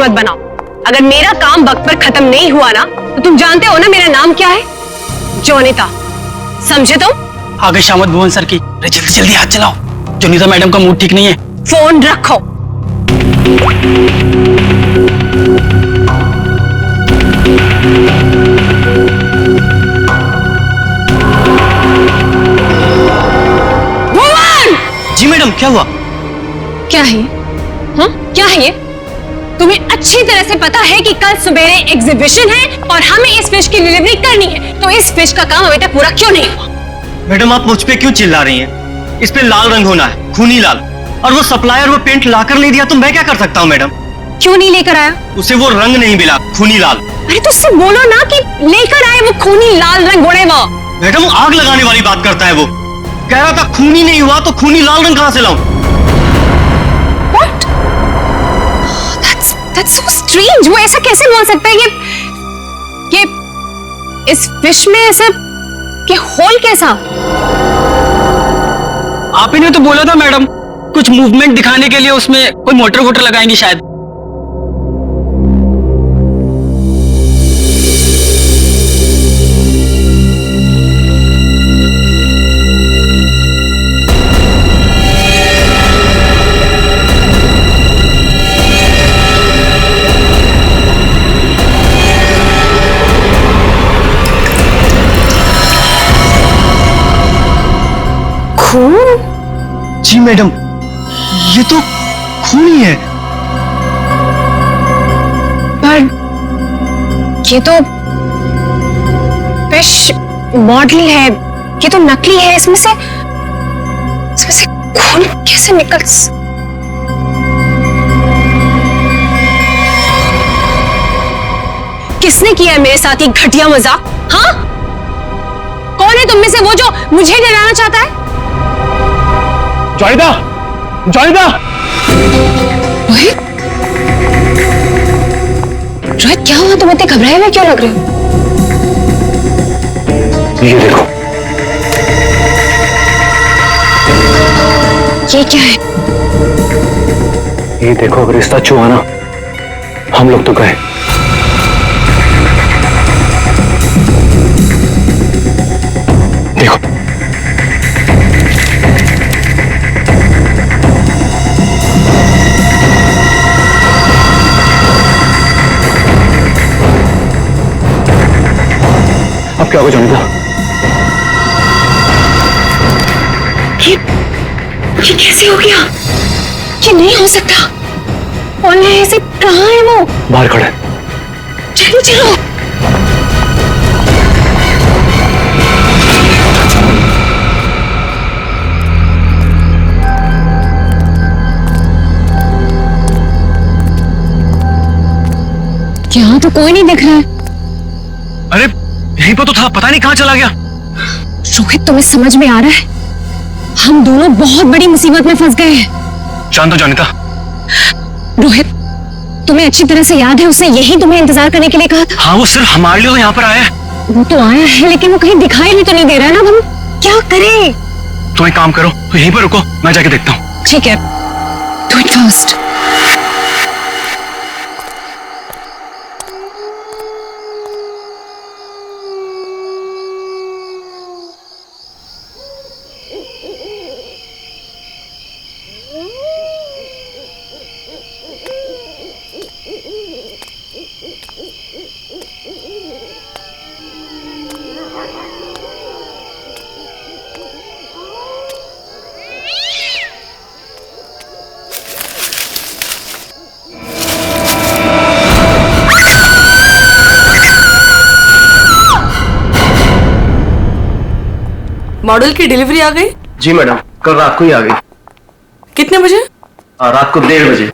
मत बनाओ। अगर मेरा काम वक्त पर खत्म नहीं हुआ ना तो तुम जानते हो ना मेरा नाम क्या है? जोनिता, समझे तुम? आ गए शामत भुवन सर की। अरे जल्दी जल्दी हाथ चलाओ, जोनिता मैडम का मूड ठीक नहीं है। फोन रखो। भुवन! जी मैडम, क्या हुआ? क्या है? हाँ, क्या है ये? तुम्हें अच्छी तरह से पता है कि कल सवेरे एग्जीबिशन है और हमें इस फिश की डिलीवरी करनी है, तो इस फिश का काम अभी तक पूरा क्यों नहीं हुआ? मैडम आप मुझ पे क्यों चिल्ला रही हैं? इस पे लाल रंग होना है, खूनी लाल। और वो सप्लायर वो पेंट लाकर ले दिया तो मैं क्या कर सकता हूँ मैडम? क्यों नहीं लेकर आया? उसे वो रंग नहीं मिला, खूनी लाल। अरे तो उससे बोलो ना कि लेकर आए वो खूनी लाल रंग घोड़े वो। मैडम आग लगाने वाली बात करता है वो। कह रहा था खूनी नहीं हुआ तो खूनी लाल रंग कहाँ से लाऊं? What? That's so strange. वो ऐसा कैसे बोल सकता है? ये इस फिश में ऐसा कि होल कैसा? आप ही ने तो बोला था मैडम, कुछ मूवमेंट दिखाने के लिए उसमें कोई मोटर वोटर लगाएंगे शायद। खून? जी मैडम, ये तो खून ही है। पर ये तो फिश मॉडल है, ये तो नकली है। इसमें से खून कैसे निकल? किसने किया है मेरे साथ ये घटिया मजाक? हाँ, कौन है तुम में से वो जो मुझे डराना चाहता है? जोनिता, जोनिता! रोहित, रोहित क्या हुआ? तुम इतने घबराए हुए क्यों लग रहे हो? ये देखो। ये क्या है? ये देखो, अगर रिश्ता छुआ ना हम लोग तो गए। देखो अब क्या होगा जोनिता? ये कैसे हो गया? ये नहीं हो सकता। कौन है ऐसे? कहाँ है वो? बाहर खड़ा है। चलो चलो। यहाँ तो कोई नहीं दिख रहा है। अरे यहीं पर तो था, पता नहीं कहाँ चला गया। रोहित, तुम्हें समझ में आ रहा है? हम दोनों बहुत बड़ी मुसीबत में फंस गए हैं। शांत हो जोनिता। रोहित, तुम्हें अच्छी तरह से याद है उसने यही तुम्हें इंतजार करने के लिए कहा था? हाँ, वो सिर्फ हमारे लिए यहाँ पर आया है। वो तो आया है लेकिन वो कहीं दिखाई भी तो नहीं दे रहा है ना। हम क्या करें? तुम एक काम करो, तो यहीं पर रुको, मैं जाके देखता हूँ। ठीक है, डू इट फर्स्ट। मॉडल की डिलीवरी आ गई? जी मैडम, कल रात को ही आ गई। कितने बजे? रात को 1:30 बजे।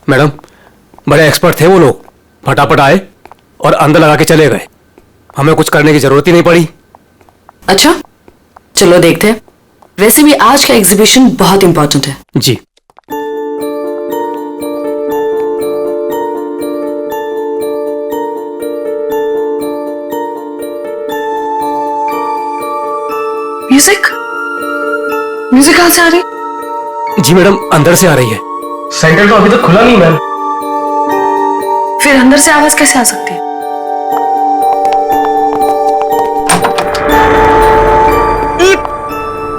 मैडम, बड़े एक्सपर्ट थे वो लोग, फटाफट आए और अंदर लगा के चले गए। हमें कुछ करने की जरूरत ही नहीं पड़ी। अच्छा, चलो देखते हैं। वैसे भी आज का एग्जीबिशन बहुत इंपॉर्टेंट है। जी। म्यूजिक कहां से आ रही? जी मैडम, अंदर से आ रही है। सेंटर तो अभी तक खुला नहीं मैम। फिर अंदर से आवाज कैसे आ सकती है?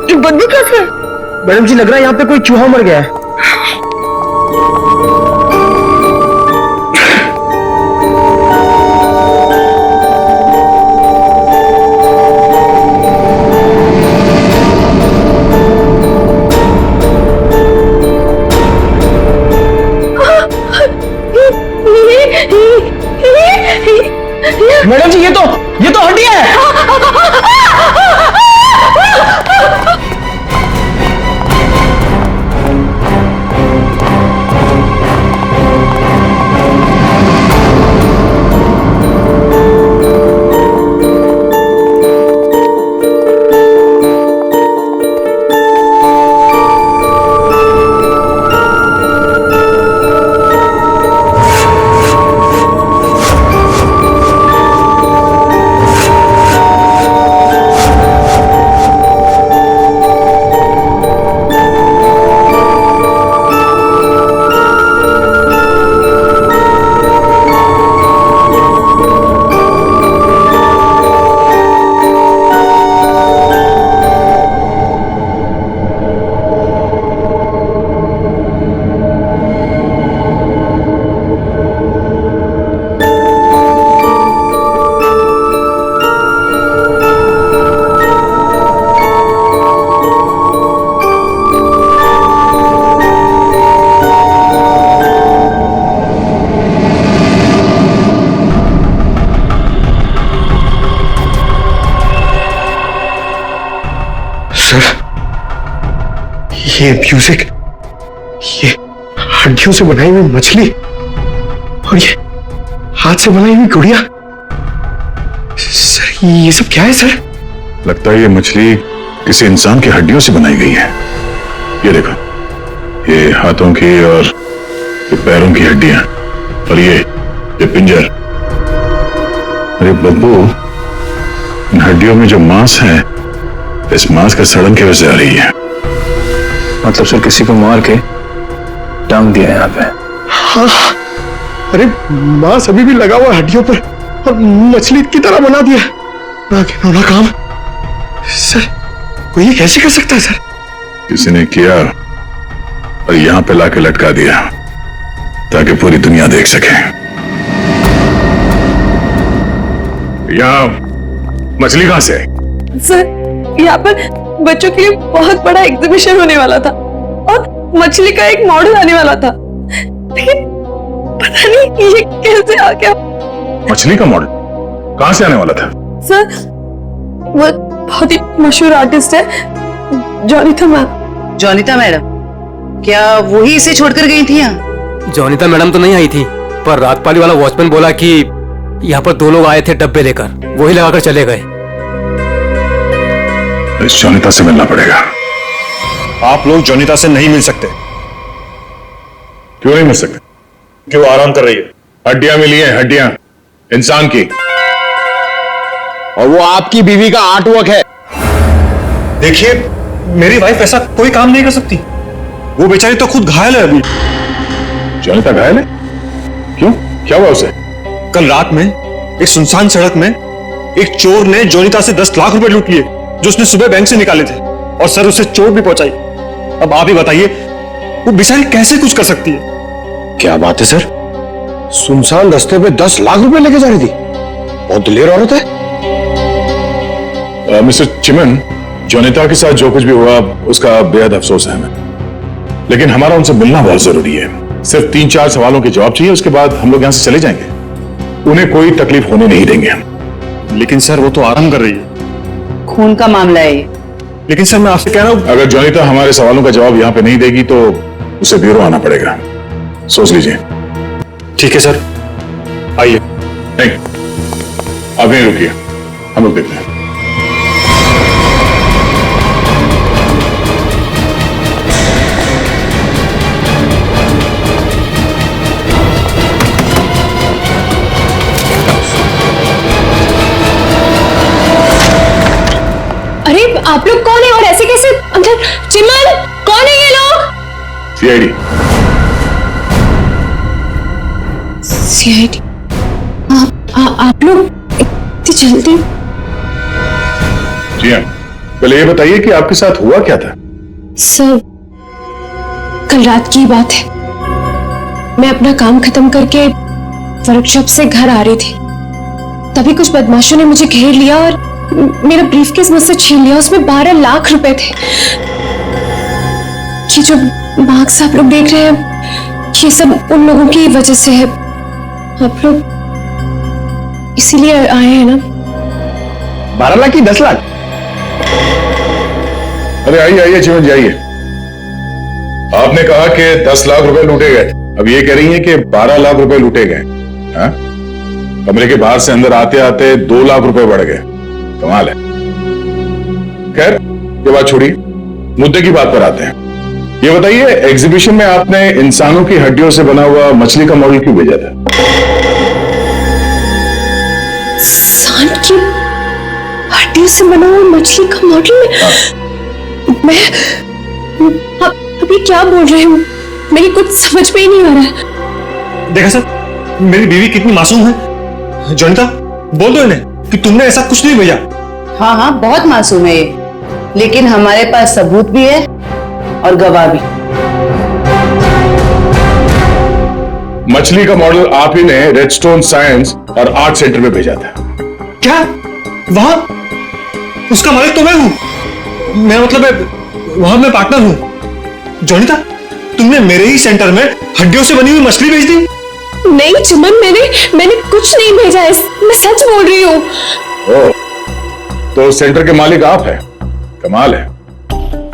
ये बदबू कैसे? मैडम जी, लग रहा है यहाँ पे कोई चूहा मर गया है। मैडम जी, ये तो हड्डियां है। ये म्यूजिक, ये हड्डियों से बनाई हुई मछली और ये हाथ से बनाई हुई गुड़िया। सर, ये सब क्या है सर? लगता है ये मछली किसी इंसान की हड्डियों से बनाई गई है। ये देखो, ये हाथों की और ये पैरों की हड्डियां और ये पिंजर। अरे बब्बू, इन हड्डियों में जो मांस है, इस मांस का सड़न की वजह से आ रही है। मतलब सर किसी को मार के टांग दिया यहाँ पे। हाँ, अरे मांस अभी भी लगा हुआ हड्डियों पर और मछली की तरह बना दिया। ना घिनौना काम सर, कोई ये कैसे कर सकता है सर? किसी ने किया और यहां पे लाके लटका दिया ताकि पूरी दुनिया देख सके। यहां मछली कहां से? सर, यहाँ पर बच्चों के लिए बहुत बड़ा एग्जीबिशन होने वाला था और मछली का एक मॉडल आने वाला था, लेकिन पता नहीं ये कैसे आ गया। मछली का मॉडल कहां से आने वाला था? सर, वो बहुत ही मशहूर आर्टिस्ट है जॉनिता मैम। जॉनिता मैडम, क्या वही इसे छोड़कर गई थी यहाँ? जॉनिता मैडम तो नहीं आई थी, पर रात पाली वाला वॉचमैन बोला कि यहाँ पर 2 लोग आए थे डब्बे लेकर, वही लगाकर चले गए। इस जॉनिता से मिलना पड़ेगा। आप लोग जॉनिता से नहीं मिल सकते। क्यों नहीं मिल सकते? क्यों? आराम कर रही है। हड्डियां मिली हैं, हड्डियां इंसान की, और वो आपकी बीवी का आर्टवर्क है। देखिए, मेरी वाइफ ऐसा कोई काम नहीं कर सकती। वो बेचारी तो खुद घायल है अभी। जॉनिता घायल है? क्यों, क्या हुआ उसे? कल रात में एक सुनसान सड़क में एक चोर ने जॉनिता से 10 लाख रुपए लूट लिए जो उसने सुबह बैंक से निकाले थे, और सर उसे चोट भी पहुंचाई। अब आप ही बताइए, वो बेचारी कैसे कुछ कर सकती है? क्या बात है सर, सुनसान रास्ते पे 10 लाख रुपए लेके जा रही थी। बहुत दिलेर औरत है। मिस्टर चिमन, जॉनिता के साथ जो कुछ भी हुआ उसका बेहद अफसोस है हमें, लेकिन हमारा उनसे मिलना बहुत जरूरी है। सिर्फ 3-4 सवालों के जवाब चाहिए, उसके बाद हम लोग यहां से चले जाएंगे। उन्हें कोई तकलीफ होने नहीं देंगे हम। लेकिन सर, वो तो आराम कर रही है। खून का मामला है ये। लेकिन सर, मैं आपसे कह रहा हूं, अगर जॉनिता हमारे सवालों का जवाब यहां पे नहीं देगी तो उसे ब्यूरो आना पड़ेगा। सोच लीजिए। ठीक है सर, आइए। नहीं, आप यहीं रुकिए, हम लोग देखते हैं। अरे आप लोग कौन है और ऐसे कैसे अंदर? चिमन, कौन है ये लोग? सीआईडी। सीआईडी, आप लोग इतनी जल्दी? जी हाँ, पहले ये बताइए कि आपके साथ हुआ क्या था? सर, कल रात की बात है। मैं अपना काम खत्म करके वर्कशॉप से घर आ रही थी, तभी कुछ बदमाशों ने मुझे घेर लिया और मेरा ब्रीफकेस मुझसे छीन लिया। उसमें 12 लाख रुपए थे। ये जो मार्क्स आप लोग देख रहे हैं, ये सब उन लोगों की वजह से है। आप लोग इसीलिए आए हैं ना? 12 लाख की 10 लाख? अरे आइए आइए चिमन जी आइए। आपने कहा कि 10 लाख रुपए लूटे गए, अब ये कह रही हैं कि 12 लाख रुपए लूटे गए। हाँ? कमरे के बाहर से अंदर आते आते 2 लाख रुपए बढ़ गए। कमाल है। खैर ये बात छोड़िए, मुद्दे की बात पर आते हैं। ये बताइए, एग्जीबिशन में आपने इंसानों की हड्डियों से बना हुआ मछली का मॉडल क्यों भेजा था? सांड की हड्डियों से बना हुआ मछली का मॉडल? मैं अभी क्या बोल रहे हो? मेरी कुछ समझ में ही नहीं आ रहा है। देखा सर, मेरी बीवी कितनी मासूम है। जोनिता, बोल दो इन्हें कि तुमने ऐसा कुछ नहीं भेजा। हाँ हाँ, बहुत मासूम है ये, लेकिन हमारे पास सबूत भी है और गवाह भी। मछली का मॉडल आप ही ने रेडस्टोन साइंस और आर्ट सेंटर में भेजा था। क्या? वहां उसका मालिक तो मैं हूं। मैं मतलब वहां मैं पार्टनर हूं। जोनिता, तुमने मेरे ही सेंटर में हड्डियों से बनी हुई मछली भेज दी? नहीं चिमन, मैंने कुछ नहीं भेजा है, मैं सच बोल रही हूँ। ओह, तो सेंटर के मालिक आप हैं। कमाल है।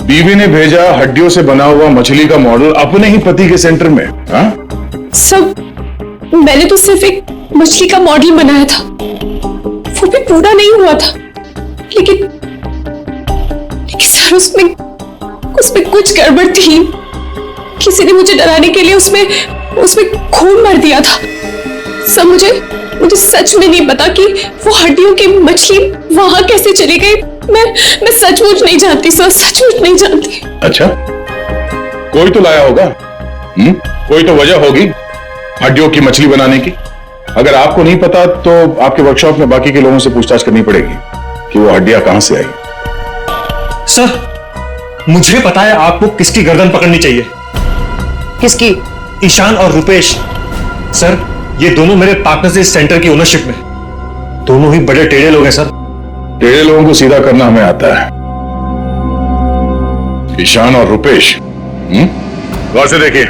बीवी ने भेजा हड्डियों से बना हुआ मछली का मॉडल अपने ही पति के सेंटर में। हाँ? सब मैंने तो सिर्फ एक मछली का मॉडल बनाया था, वो भी पूरा नहीं हुआ था। लेकिन सर, उसमें कुछ गड़बड़ थी। किसी ने मुझे डराने के लिए उसमें खून भर दिया था। सब मुझे सच में नहीं पता कि वो हड्डियों की मछली वहां कैसे चली गई। मैं सचमुच नहीं जानती सर, सचमुच नहीं जानती। अच्छा, कोई तो लाया होगा। कोई तो वजह होगी हड्डियों की मछली बनाने की। अगर आपको नहीं पता तो आपके वर्कशॉप में बाकी के लोगों से पूछताछ करनी पड़ेगी कि वो हड्डियां कहां से आई। सर, मुझे पता है आपको किसकी गर्दन पकड़नी चाहिए। किसकी? ईशान और रुपेश। सर, ये दोनों मेरे पार्टनर्स इस सेंटर की ओनरशिप में। दोनों ही बड़े टेढ़े लोग हैं सर। टेढ़े लोगों को सीधा करना हमें आता है। ईशान और रुपेश, गौर से देखिए,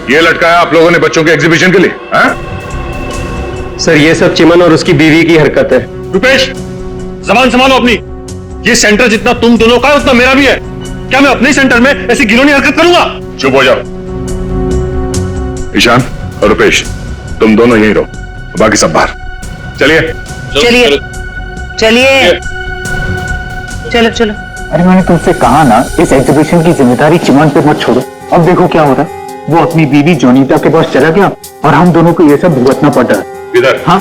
ये लटकाया आप लोगों ने बच्चों के एग्जीबिशन के लिए। हाँ? सर, ये सब चिमन और उसकी बीवी की हरकत है। रुपेश, जबान संभालो अपनी। ये सेंटर जितना तुम दोनों का है उतना मेरा भी है। क्या मैं अपने सेंटर में ऐसी घिनौनी हरकत करूंगा? चुप हो जाओ। ईशान और रुपेश, तुम दोनों यहीं रहो, बाकी सब बाहर। चलिए चलिए चलिए, चलो चलो। अरे मैंने तुमसे कहा ना, इस एग्जीबिशन की जिम्मेदारी चिमन पे मत छोड़ो। अब देखो क्या हो रहा है। वो अपनी बीवी जोनीता के पास चला गया और हम दोनों को ये सब भुगतना पड़ रहा है। इधर। हाँ,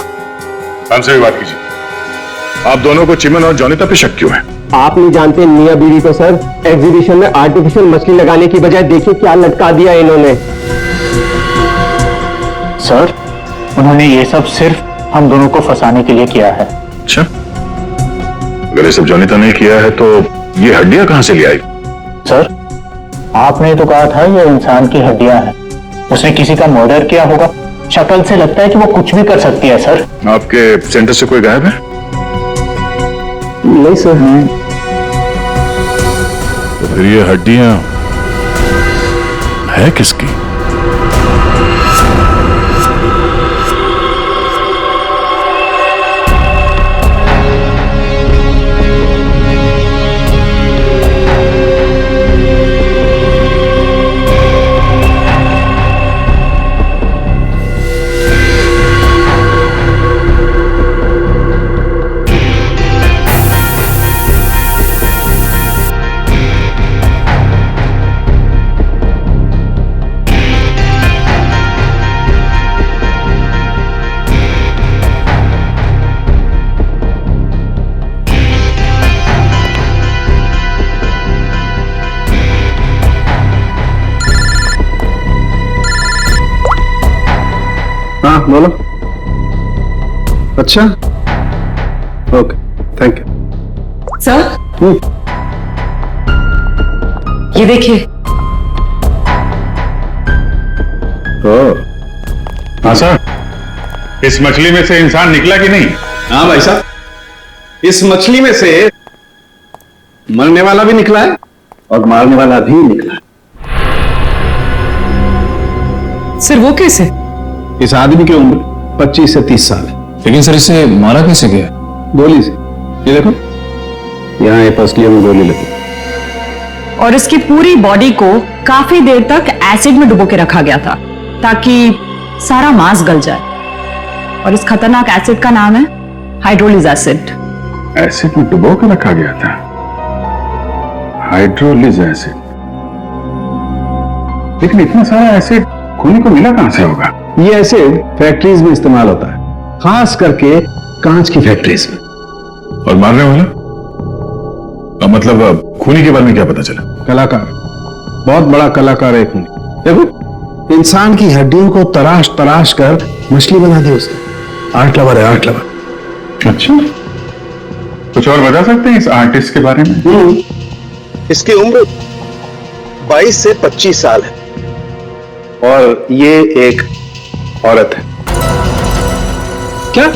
हमसे भी बात कीजिए। आप दोनों को चिमन और जोनीता पे शक क्यों है? आप नहीं जानते मियां बीवी को सर। एग्जीबिशन में आर्टिफिशियल मछली लगाने की बजाय देखिए क्या लटका दिया इन्होंने। सर, उन्होंने ये सब सिर्फ हम दोनों को फंसाने के लिए किया है। अच्छा, अगर ये सब जोनीता ने किया है तो ये हड्डियां कहां से ले आई? सर, आपने तो कहा था ये इंसान की हड्डियां हैं। उसने किसी का मर्डर किया होगा। शक्ल से लगता है कि वो कुछ भी कर सकती है। सर, आपके सेंटर से कोई गायब है? नहीं सर। तो फिर ये हड्डियां है किसकी? बोलो। अच्छा, ओके, थैंक यू। सर ये देखिए। हाँ सर, इस मछली में से इंसान निकला कि नहीं? हाँ भाई साहब, इस मछली में से मरने वाला भी निकला है और मारने वाला भी निकला है। सर वो कैसे? इस आदमी की उम्र 25 से 30 साल है। लेकिन सर इसे मारा कैसे गया? गोली से। ये देखो, यहाँ ये पसलियों में गोली लगी। और इसकी पूरी बॉडी को काफी देर तक एसिड में डुबो के रखा गया था ताकि सारा मांस गल जाए। और इस खतरनाक एसिड का नाम है हाइड्रोलिज एसिड। एसिड में डुबो के रखा गया था? हाइड्रोलिज एसिड। लेकिन इतना सारा एसिड खूनी को मिला कहां से होगा? ये एसिड फैक्ट्रीज में इस्तेमाल होता है, खास करके कांच की फैक्ट्रीज में। और मारने वाला? मतलब खूनी के बारे में क्या पता चला? कलाकार, बहुत बड़ा कलाकार है खूनी। देखो, इंसान की हड्डियों को तराश तराश कर मछली बना दी उसने। आर्ट लवर है, आर्ट लवर। अच्छा, कुछ और बता सकते हैं इस आर्टिस्ट के बारे में? इसकी उम्र 22 से 25 साल है और ये एक औरत है। क्या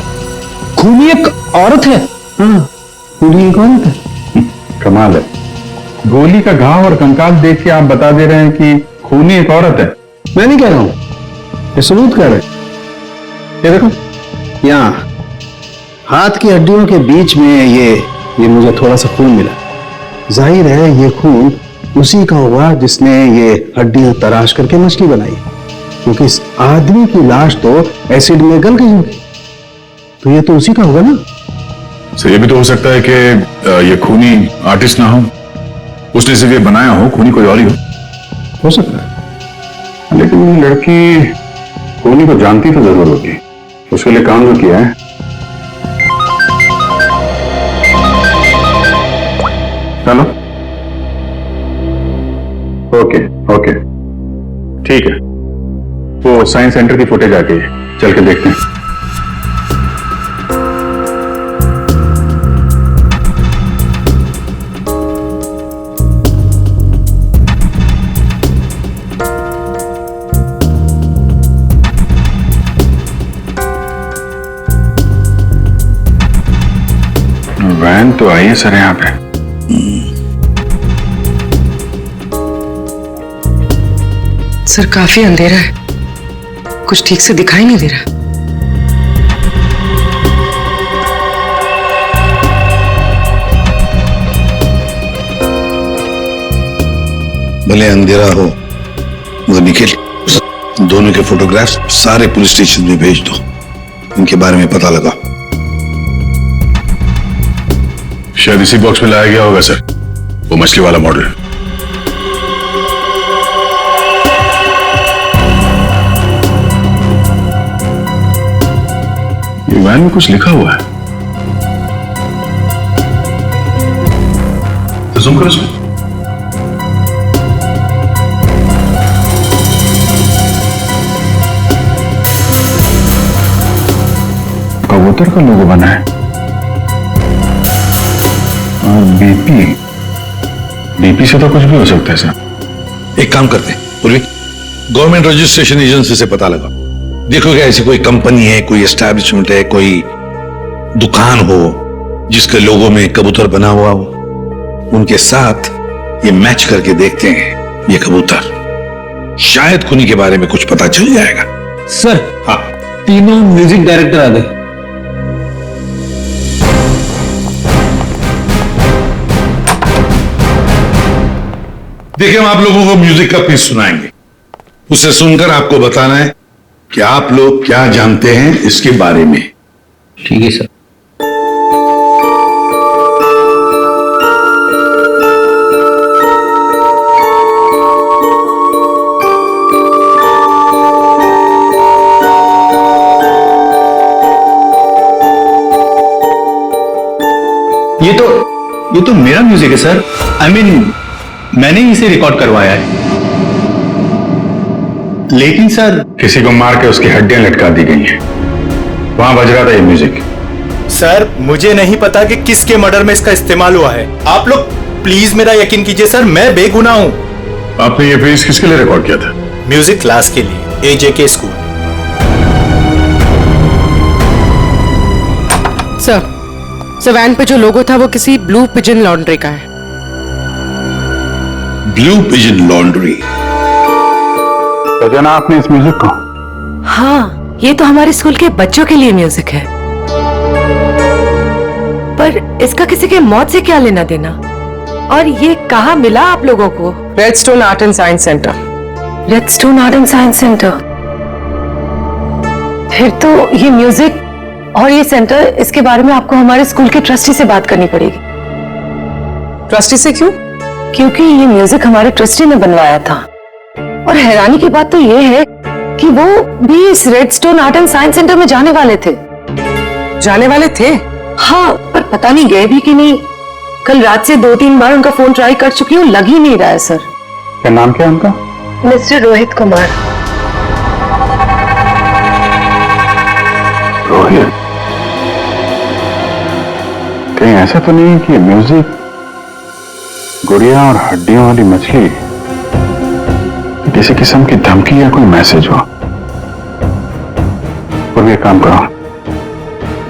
खूनी एक औरत है? हाँ, खूनी एक औरत है। कमाल है, गोली का घाव और कंकाल देख के आप बता दे रहे हैं कि खूनी एक औरत है। मैं नहीं कह रहा हूं, ये सबूत कह रहे। ये देखो, यहाँ हाथ की हड्डियों के बीच में ये मुझे थोड़ा सा खून मिला। जाहिर है ये खून उसी का हुआ जिसने ये हड्डियां तराश करके मछली बनाई, क्योंकि इस आदमी की लाश तो एसिड में गल गई होगी, तो ये तो उसी का होगा ना। सर ये भी तो हो सकता है कि ये खूनी आर्टिस्ट ना हो, उसने सिर्फ ये बनाया हो, खूनी कोई और ही हो सकता है। लेकिन ये लड़की खूनी को जानती तो जरूर होगी, उसके लिए काम जो किया है। चलो, ओके ओके, ठीक है, वो साइंस सेंटर की फुटेज आ गई है, चल के देखते हैं। वैन तो आई है सर यहाँ पे। सर काफी अंधेरा है, कुछ ठीक से दिखाई नहीं दे रहा। भले अंधेरा हो मगर निखिल, दोनों के फोटोग्राफ्स सारे पुलिस स्टेशन में भेज दो, इनके बारे में पता लगा। शायद इसी बॉक्स में लाया गया होगा सर, वो मछली वाला मॉडल। ये वैन में कुछ लिखा हुआ है, तो जूम करो इसमें। कबूतर का लोगो बना है और बीपी से तो कुछ भी हो सकता है सर। एक काम करते हैं पूर्वी, गवर्नमेंट रजिस्ट्रेशन एजेंसी से पता लगा, देखो क्या ऐसी कोई कंपनी है, कोई एस्टैब्लिशमेंट है, कोई दुकान हो जिसके लोगो में कबूतर बना हुआ हो, उनके साथ ये मैच करके देखते हैं ये कबूतर, शायद खूनी के बारे में कुछ पता चल जाएगा। सर हाँ, तीनों म्यूजिक डायरेक्टर आ गए। देखिए, हम आप लोगों को म्यूजिक का पीस सुनाएंगे, उसे सुनकर आपको बताना है कि आप लोग क्या जानते हैं इसके बारे में। ठीक है सर। ये तो मेरा म्यूजिक है सर। आई मीन मैंने ही इसे रिकॉर्ड करवाया है। लेकिन सर किसी को मार के उसकी हड्डियां लटका दी गई हैं। वहां बज रहा था ये म्यूजिक। सर मुझे नहीं पता कि किसके मर्डर में इसका इस्तेमाल हुआ है। आप लोग प्लीज मेरा यकीन कीजिए सर, मैं बेगुनाह हूं। आपने ये पीस किसके लिए रिकॉर्ड किया था? म्यूजिक क्लास के लिए, AJK स्कूल। सर वैन पे जो लोगो था वो किसी ब्लू पिजन लॉन्ड्री का है। Blue pigeon laundry? बजाना आपने इस म्यूजिक को? हाँ, ये तो हमारे स्कूल के बच्चों के लिए म्यूजिक है, पर इसका किसी के मौत से क्या लेना देना? और ये कहाँ मिला आप लोगों को? Redstone art and science centre. Redstone art and science centre? फिर तो ये म्यूजिक और ये सेंटर, इसके बारे में आपको हमारे स्कूल के ट्रस्टी से बात करनी पड़ेगी। ट्रस्टी से क्यों? क्योंकि ये म्यूजिक हमारे ट्रस्टी ने बनवाया था। और हैरानी की बात तो ये है कि वो भी इस redstone art and science centre में जाने वाले थे। जाने वाले थे? हाँ, पर पता नहीं गए भी कि नहीं। कल रात से 2-3 बार उनका फोन ट्राई कर चुकी हूँ, लग ही नहीं रहा है सर। क्या नाम क्या है उनका? मिस्टर रोहित कुमार। रोहित? कहीं ऐसा तो नहीं कि म्यूजिक गुड़िया और हड्डियों वाली मछली किसी किस्म की धमकी या कोई मैसेज हो? और भी एक काम करो,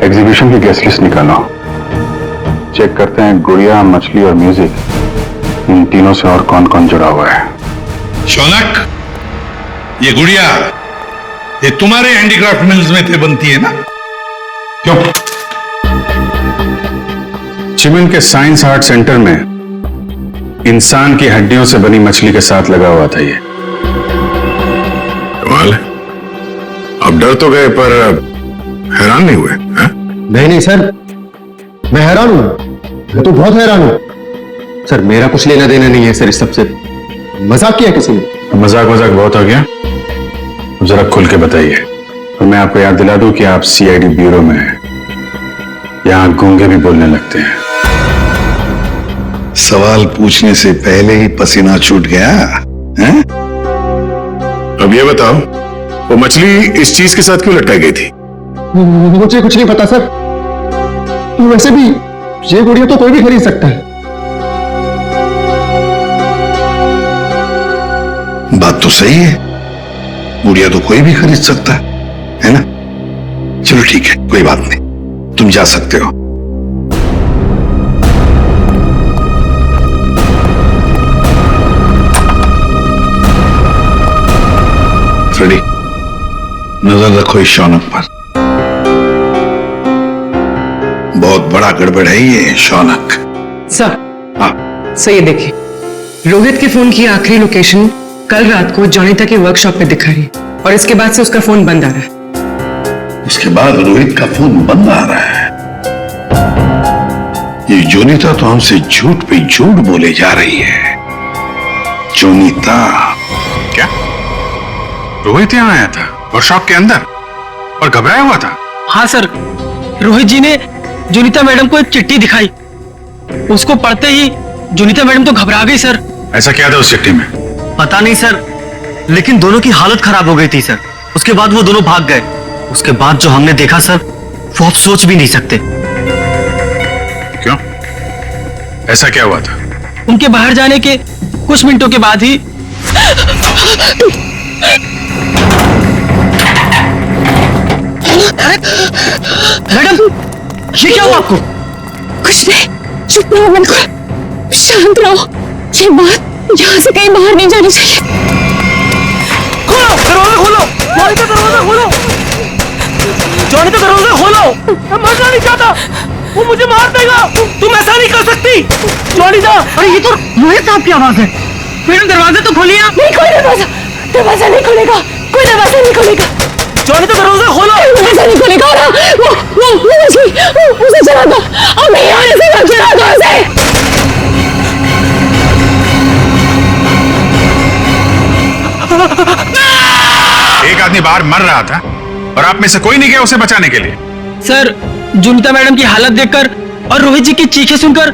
एग्जीबिशन की गेस्ट लिस्ट निकालो, चेक करते हैं गुड़िया, मछली और म्यूजिक, इन तीनों से और कौन कौन जुड़ा हुआ है। शौनक, ये गुड़िया ये तुम्हारे हैंडीक्राफ्ट मिल्स में थे बनती है ना? क्यों? चिमन के साइंस आर्ट सेंटर में इंसान की हड्डियों से बनी मछली के साथ लगा हुआ था ये। कमाल है, अब डर तो गए पर हैरान नहीं हुए? है? नहीं सर, मैं हैरान हूं, मैं तो बहुत हैरान हूं। सर मेरा कुछ लेना देना नहीं है सर इस सबसे। मजाक किया किसी ने? मजाक बहुत हो गया, अब जरा खुल के बताइए। और मैं आपको याद दिला दूं कि आप CID ब्यूरो में हैं, यहां गूंगे भी बोलने लगते हैं। सवाल पूछने से पहले ही पसीना छूट गया है? अब ये बताओ, वो मछली इस चीज के साथ क्यों लटकाई गई थी? मुझे कुछ नहीं पता सर। वैसे भी ये गुड़िया तो कोई भी खरीद सकता है। बात तो सही है, गुड़िया तो कोई भी खरीद सकता है ना? चलो ठीक है, कोई बात नहीं, तुम जा सकते हो। फ्रेडी, नजर रखो इस शौनक पर, बहुत बड़ा गड़बड़ है ये शौनक। सर, हाँ सर ये देखिए, रोहित के फोन की आखिरी लोकेशन कल रात को जोनिता के वर्कशॉप पे दिखा रही है, और इसके बाद से उसका फोन बंद आ रहा है। उसके बाद रोहित का फोन बंद आ रहा है? ये जोनिता तो हमसे झूठ पे झूठ बोले जा रही है। जोनिता? क्या रोहित यहां आया था वर्कशॉप के अंदर और घबराया हुआ था? हाँ सर, रोहित जी ने जोनिता मैडम को एक चिट्ठी दिखाई, उसको पढ़ते ही जोनिता मैडम तो घबरा गई सर। ऐसा क्या था उस चिट्ठी में? पता नहीं सर, लेकिन दोनों की हालत खराब हो गई थी सर। उसके बाद वो दोनों भाग गए। उसके बाद जो हमने देखा सर, वो आप सोच भी नहीं सकते। क्यों? ऐसा क्या हुआ था? उनके बाहर जाने के कुछ मिनटों के बाद ही मैडम, ये क्या हुआ आपको? कुछ नहीं, चुप रहो, बिल्कुल शांत रहो। ये बात यहाँ से कहीं बाहर नहीं जानी चाहिए। खोलो दरवाजा, खोलो जोनिता, दरवाजा खोलो जोनिता, दरवाजा खोलो। मैं मरना नहीं चाहता, वो मुझे मार देगा। तुम ऐसा नहीं कर सकती जोनिता। अरे ये तो रोहित साहब की आवाज है। मैडम दरवाजा तो खोलिए आप। नहीं, कोई दरवाजा नहीं खुलेगा, कोई दरवाजा नहीं खुलेगा। जोनिता दरवाजा खोलो। दरवाजा नहीं खुलेगा। वो उसे चला दो, अब नहीं आने से चला दो उसे। एक आदमी बाहर मर रहा था और आप में से कोई नहीं गया उसे बचाने के लिए? सर, जोनिता मैडम की हालत देखकर और रोहित जी की चीखें सुनकर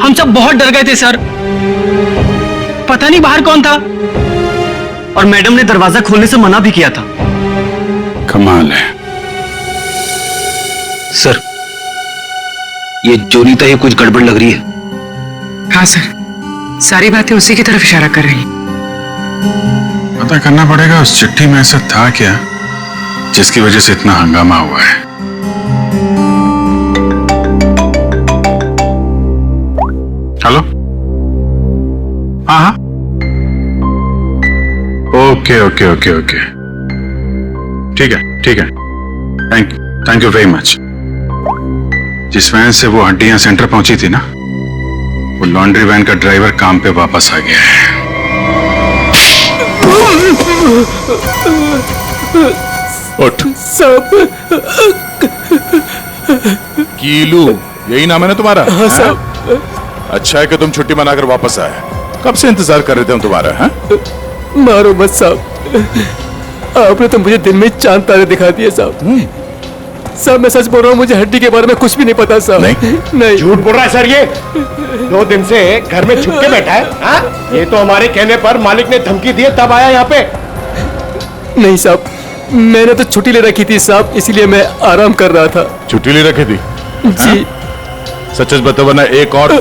हम सब बहुत डर गए थे सर। पता नहीं बाहर कौन था। और मैडम ने दरवाजा खोलने से मना भी किया था। कमाल है। सर, ये जोनीता ही कुछ गड़बड़ लग रही है। हाँ सर, सारी बातें उसी की तरफ इशारा कर रही हैं। पता करना पड़ेगा उस चिट्ठी में ऐसा था क्या जिसकी वजह से इतना हंगामा हुआ है। हेलो, हाँ हाँ, ओके ओके ओके ओके, ठीक है ठीक है, थैंक यू वेरी मच। जिस वैन से वो हड्डियां सेंटर पहुंची थी ना, वो लॉन्ड्री वैन का ड्राइवर काम पे वापस आ गया है। उठ। कीलू, यही नाम है ना तुम्हारा? हाँ साहब। अच्छा है कि तुम छुट्टी मनाकर वापस आए। कब से इंतजार कर रहे थे हम तुम्हारा? हाँ? मारो मत साहब, आपने तो मुझे दिन में चांद तारे दिखा दिए साहब। साहब मैं सच बोल रहा हूँ, मुझे हड्डी के बारे में कुछ भी नहीं पता साहब। नहीं झूठ बोल रहा है सर ये। 2 दिन से घर में छुप के बैठा है। हाँ? ये तो हमारे कहने पर मालिक ने धमकी दी तब आया यहाँ पे। नहीं साहब, मैंने तो छुट्टी ले रखी थी साहब, इसीलिए मैं आराम कर रहा था। छुट्टी ले रखी थी? जी। सच बता, वरना एक और।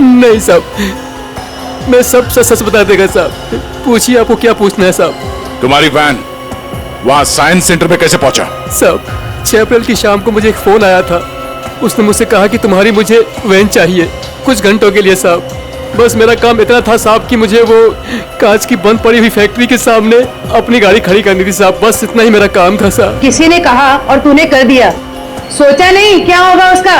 नहीं साहब, मैं सब सच बता देगा साहब। पूछिए, आपको क्या पूछना है साहब? तुम्हारी वैन वहां साइंस सेंटर पे कैसे पहुंचा? साहब 6 अप्रैल की शाम को मुझे एक फोन आया था। उसने मुझसे कहा कि तुम्हारी मुझे वैन चाहिए कुछ घंटों के लिए साहब। बस मेरा काम इतना था साहब कि मुझे वो कांच की बंद पड़ी हुई फैक्ट्री के सामने अपनी गाड़ी खड़ी करनी थी साहब। बस इतना ही मेरा काम था साहब। किसी ने कहा और तूने कर दिया, सोचा नहीं क्या होगा उसका?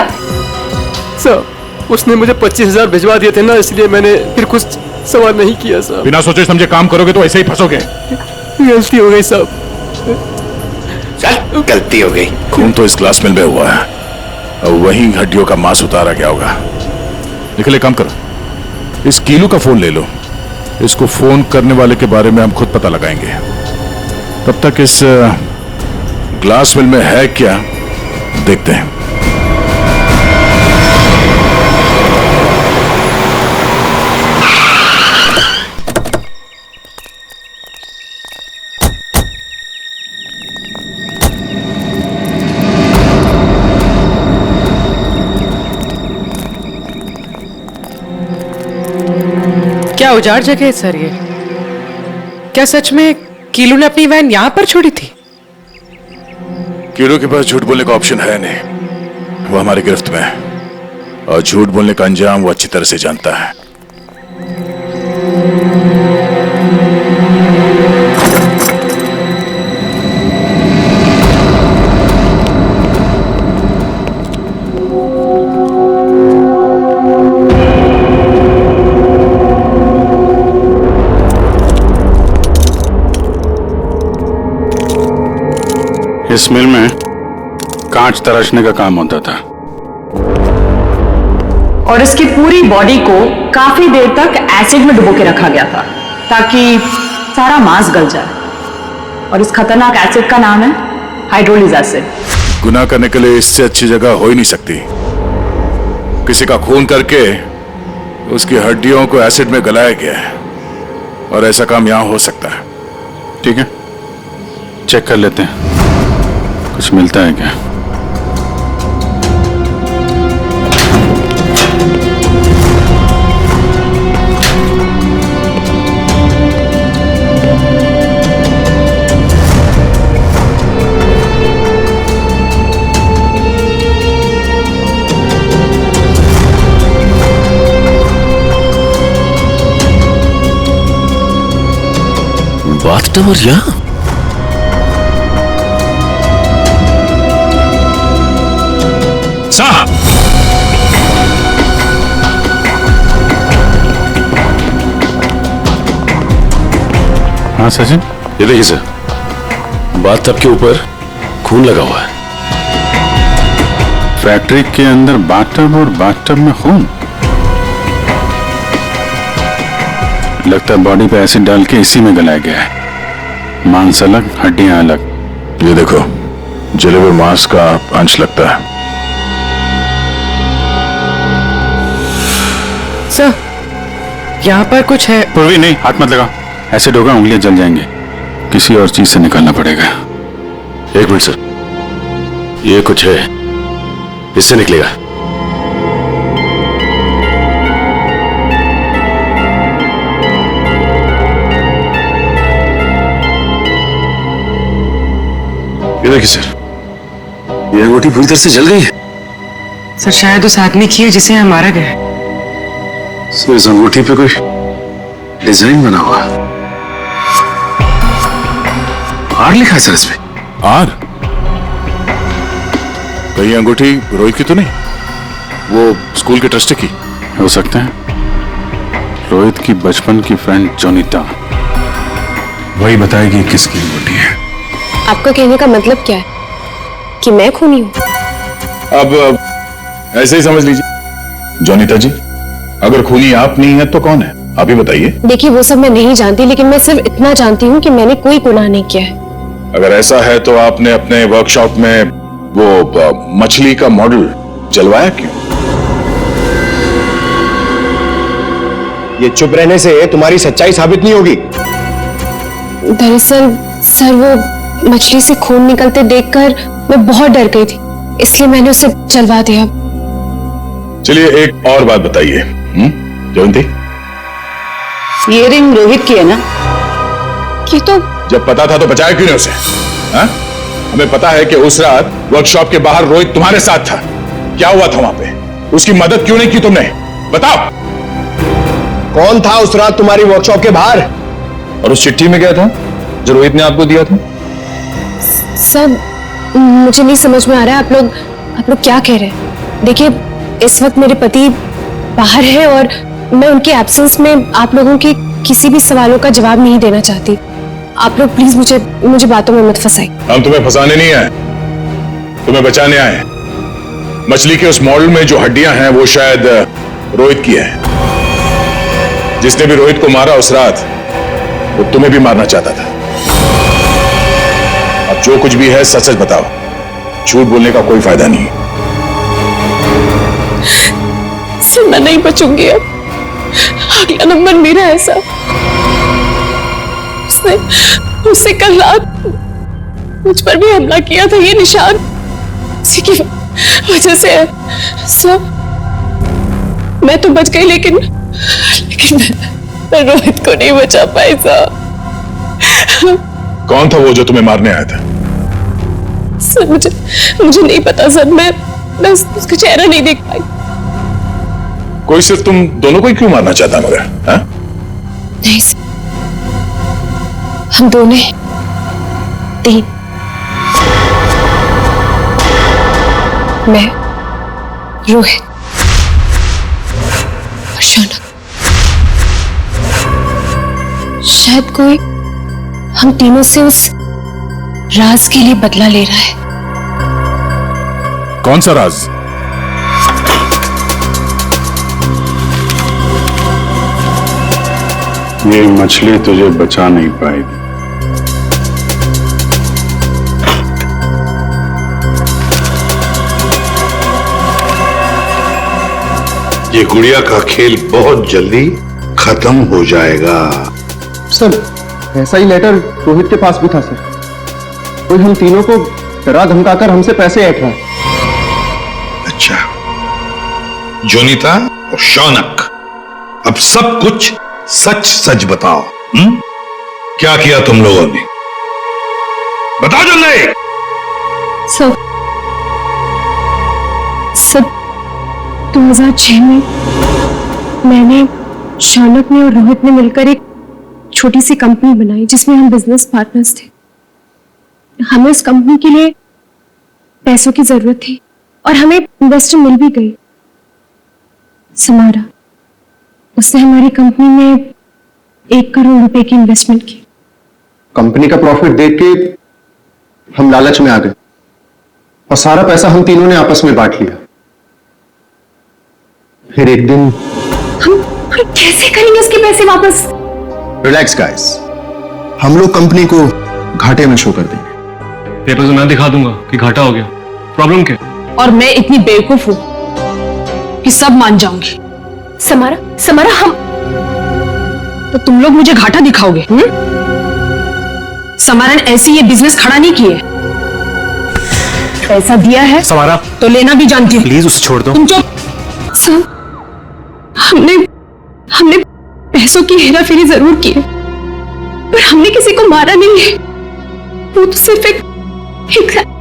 साहब उसने मुझे 25,000 भिजवा दिए थे ना, इसलिए मैंने फिर कुछ सवाल नहीं किया साहब। बिना सोचे समझे काम करोगे तो ऐसे ही फंसोगे। गलती हो गई साहब। चल, गलती हो गई। खून तो इस ग्लास मिल में हुआ है, अब वही हड्डियों का मांस उतारा गया होगा। निकले, काम करो, इस कीलू का फोन ले लो। इसको फोन करने वाले के बारे में हम खुद पता लगाएंगे। तब तक इस ग्लास मिल में है क्या देखते हैं। क्या उजाड़ जगह है सर ये? क्या सच में कीलू ने अपनी वैन यहाँ पर छोड़ी थी? कीलू के पास झूठ बोलने का ऑप्शन है नहीं, वो हमारी गिरफ्त में है और झूठ बोलने का अंजाम वो अच्छी तरह से जानता है। इस मिल में कांच तराशने का काम होता था और इसकी पूरी बॉडी को काफी देर तक एसिड में डुबो के रखा गया था ताकि सारा मांस गल जाए। और इस खतरनाक एसिड का नाम है हाइड्रोलिक एसिड। गुनाह करने के लिए इससे अच्छी जगह हो ही नहीं सकती। किसी का खून करके उसकी हड्डियों को एसिड में गलाया गया है और ऐसा काम यहां हो सकता है। ठीक है, चेक कर लेते हैं कुछ मिलता है क्या। बाथ टब और यहाँ साहब, हाँ सचिन, ये देखिए सर, बाथटब के ऊपर खून लगा हुआ है। फैक्ट्री के अंदर बाथटब और बाथटब में खून। लगता है बॉडी पे एसिड डाल के इसी में गलाया गया है। मांस अलग, हड्डियां अलग। ये देखो, जले हुए मांस का अंश लगता है। सर यहाँ पर कुछ है। पूर्वी नहीं, हाथ मत लगा, एसिड होगा, उंगलियां जल जाएंगे। किसी और चीज से निकालना पड़ेगा। एक मिनट सर, ये कुछ है, इससे निकलेगा। ये देखिए सर, ये अंगूठी पूरी तरह से जल गई है। सर शायद उस आदमी की है जिसे यहाँ मारा गया है। सर इस अंगूठी पे कोई डिजाइन बना हुआ, आर लिखा है सर इस पे। आर? कहीं अंगूठी रोहित की तो नहीं? वो स्कूल के ट्रस्टी की हो सकता है। रोहित की बचपन की फ्रेंड जोनीता, वही बताएगी किसकी अंगूठी है। आपका कहने का मतलब क्या है कि मैं खूनी हूँ? अब ऐसे ही समझ लीजिए। जोनीता जी, अगर खूनी आप नहीं है तो कौन है, आप ही बताइए। देखिए वो सब मैं नहीं जानती, लेकिन मैं सिर्फ इतना जानती हूँ कि मैंने कोई गुनाह नहीं किया है। अगर ऐसा है तो आपने अपने वर्कशॉप में वो मछली का मॉडल जलवाया क्यों? ये चुप रहने से तुम्हारी सच्चाई साबित नहीं होगी। दरअसल सर वो मछली से खून निकलते देखकर मैं बहुत डर गई थी, इसलिए मैंने उसे जलवा दिया। चलिए एक और बात बताइए जयंती, ये रिंग रोहित की है ना? ये तो जब पता था तो बचाया क्यों नहीं उसे? हा? हमें पता है कि उस रात वर्कशॉप के बाहर रोहित तुम्हारे साथ था। क्या हुआ था वहां पे? उसकी मदद क्यों नहीं की तुमने? बताओ। कौन था उस रात तुम्हारी वर्कशॉप के बाहर? और उस चिट्ठी में क्या था जो रोहित ने आपको दिया था? सब मुझे नहीं समझ में आ रहा है। आप लोग क्या कह रहे हैं? देखिए इस वक्त मेरे पति बाहर है और मैं उनके एब्सेंस में आप लोगों के किसी भी सवालों का जवाब नहीं देना चाहती। आप लोग प्लीज मुझे बातों में मत फंसाइए। हम तुम्हें फंसाने नहीं आए, तुम्हें बचाने आए। मछली के उस मॉडल में जो हड्डियां हैं वो शायद रोहित की है। जिसने भी रोहित को मारा उस रात वो तुम्हें भी मारना चाहता था। अब जो कुछ भी है सच सच बताओ, झूठ बोलने का कोई फायदा नहीं। सर मैं नहीं बचूंगी अब। अगला नंबर मेरा है सर। उसने कल रात मुझ पर भी हमला किया था। ये निशान उसी की वजह से है सर। मैं तो बच गई लेकिन मैं रोहित को नहीं बचा पाई सर। कौन था वो जो तुम्हें मारने आया था? सर मुझे नहीं पता सर। मैं उसका चेहरा नहीं देख पाई। कोई सिर्फ तुम दोनों को ही क्यों मारना चाहता मगर? हा? नहीं सर, हम दोनों 3, मैं, रोहित और शौनक। शायद कोई हम तीनों से उस राज के लिए बदला ले रहा है। कौन सा राज? ये मछली तुझे बचा नहीं पाएगी। ये गुड़िया का खेल बहुत जल्दी खत्म हो जाएगा। सर ऐसा ही लेटर रोहित के पास भी था सर। कोई हम तीनों को डरा धमकाकर हमसे पैसे ऐंठ रहा है। अच्छा, जोनीता और शौनक, अब सब कुछ सच सच बताओ। क्या किया तुम लोगों ने? बताओ जल्दी। सब 2006 में मैंने, शौनक ने और रोहित ने मिलकर एक छोटी सी कंपनी बनाई जिसमें हम बिजनेस पार्टनर्स थे। हमें उस कंपनी के लिए पैसों की जरूरत थी और हमें इन्वेस्टर मिल भी गई, समारा। उसने हमारी कंपनी में 1 करोड़ रुपए की इन्वेस्टमेंट की। कंपनी का प्रॉफिट देख के हम लालच में आ गए और सारा पैसा हम तीनों ने आपस में बांट लिया। फिर एक दिन हम कैसे करेंगे उसके पैसे वापस? रिलैक्स गाइस, हम लोग कंपनी को घाटे में शो कर देंगे। पेपर तो मैं दिखा दूंगा कि घाटा हो गया। प्रॉब्लम क्या? और मैं इतनी बेवकूफ हूं कि सब मान जाऊंगी। समारा हम तो तुम लोग मुझे घाटा दिखाओगे? समारा ने ऐसे ये बिजनेस खड़ा नहीं किए। पैसा दिया है समारा, तो लेना भी जानती हूँ। प्लीज उसे छोड़ दो। तुम चुप। सर, हमने पैसों की हेराफेरी जरूर की है, पर हमने किसी को मारा नहीं है। वो तो सिर्फ एक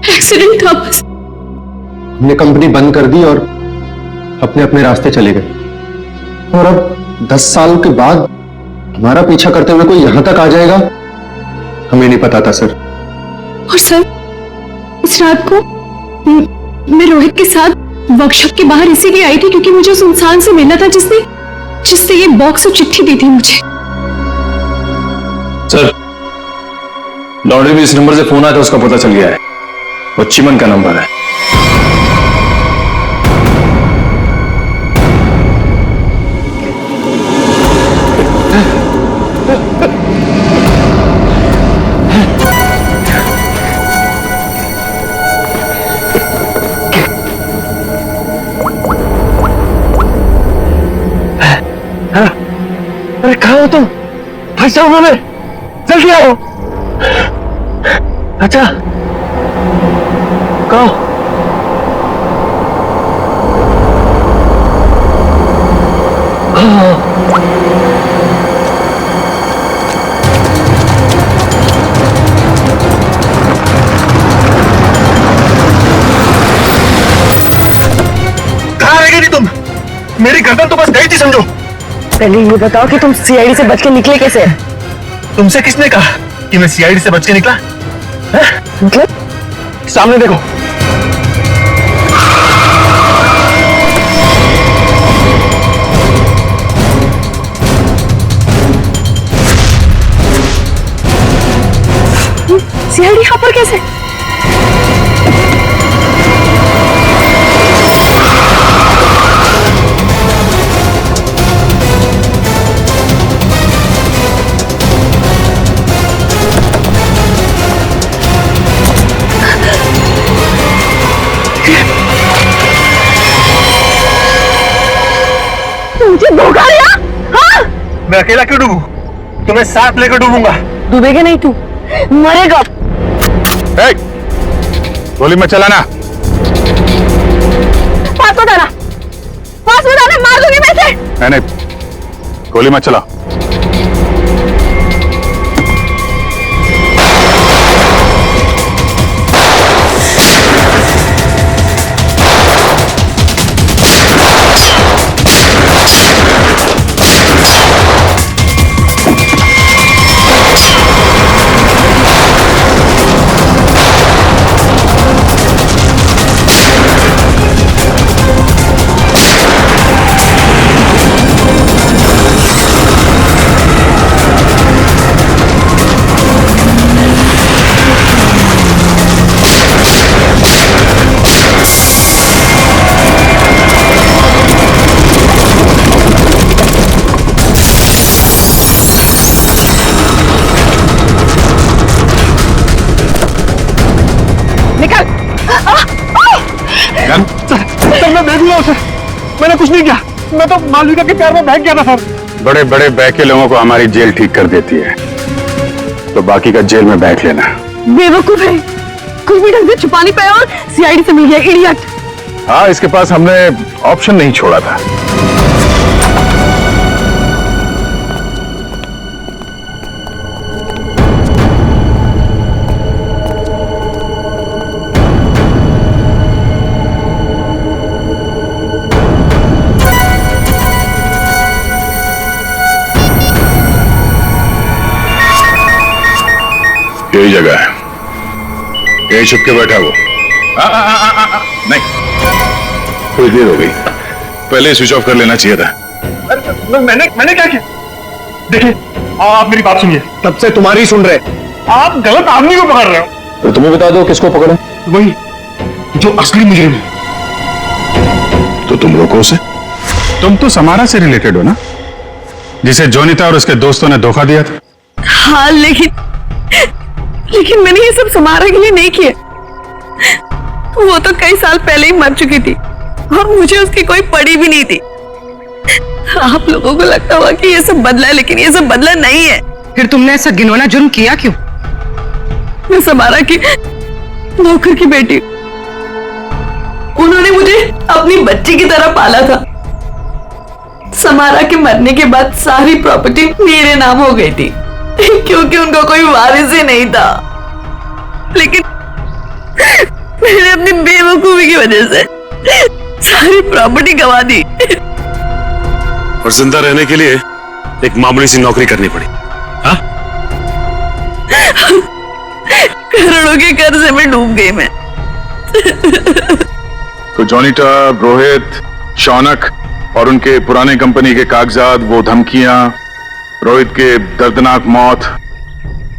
एक्सीडेंट था बस। हमने कंपनी बंद कर दी और अपने अपने रास्ते चले गए। और अब 10 साल के बाद हमारा पीछा करते हुए कोई यहां तक आ जाएगा, हमें नहीं पता था सर। और सर, इस रात को मैं रोहित के साथ वर्कशॉप के बाहर इसीलिए आई थी क्योंकि मुझे उस इंसान से मिलना था जिसने ये बॉक्स और चिट्ठी दी थी मुझे। सर, लॉन्ड्री में इस नंबर से फोन आया था, उसका पता चल गया है। वो चिमन का नंबर है। अरे कहाँ हो तुम? फंसा हूं मैं, जल्दी आओ। अच्छा, कहाँ? कहाँ रह गई थी तुम? मेरी गर्दन तो बस गई थी समझो। पहले ये बताओ कि तुम सीआईडी से बच के निकले कैसे? तुमसे किसने कहा कि मैं सीआईडी से बच के निकला? मतलब? सामने देखो। सीआईडी यहाँ पर कैसे? मुझे धोखा दिया? हाँ? मैं अकेला क्यों डूबूं? तुम्हें साथ लेकर डूबूंगा। डूबेगा नहीं तू, मरेगा। गोली मत चलाना। पास मत आना, मार दूंगी मैं इसे। नहीं, गोली मत चला। सर, मैं देख लिया उसे। मैंने कुछ नहीं किया। मैं तो मालविका के प्यार में बहक गया था सर। बड़े बड़े बहके लोगों को हमारी जेल ठीक कर देती है, तो बाकी का जेल में बैठ लेना। बेवकूफ है, कुछ भी ढंग से छुपा नहीं पाया और सीआईडी से मिल गया, इडियट। हाँ, इसके पास हमने ऑप्शन नहीं छोड़ा था। यही जगह है, यही छुप के बैठा वो। नहीं, थोड़ी देर हो गई, पहले स्विच ऑफ कर लेना चाहिए था। मैंने क्या किया? देखिए, आप मेरी बात सुनिए। तब से तुम्हारी सुन रहे, आप गलत आदमी को पकड़ रहे हो। तो तुम्हें बता दो किसको पकड़े? वही जो असली मुजरिम है। तो तुम रोको उसे। तुम तो समारा से रिलेटेड हो ना, जिसे जोनिता और उसके दोस्तों ने धोखा दिया था। हाँ, लेकिन मैंने ये सब समारा के लिए नहीं किया। वो तो कई साल पहले ही मर चुकी थी और मुझे उसकी कोई पड़ी भी नहीं थी। आप लोगों को लगता होगा कि ये सब बदला है, लेकिन ये सब बदला नहीं है। फिर तुमने ऐसा घिनौना जुर्म किया क्यों? मैं समारा की नौकर की बेटी, उन्होंने मुझे अपनी बच्ची की तरह पाला था। समारा के मरने के बाद सारी प्रॉपर्टी मेरे नाम हो गई थी क्योंकि उनको कोई वारिस ही नहीं था। लेकिन मैंने अपनी बेवकूफी की वजह से सारी प्रॉपर्टी गंवा दी और जिंदा रहने के लिए एक मामूली सी नौकरी करनी पड़ी। हाँ? करोड़ों के कर्जे में डूब गई मैं। तो जॉनिटा, रोहित, शौनक और उनके पुराने कंपनी के कागजात, वो धमकियां, रोहित के दर्दनाक मौत,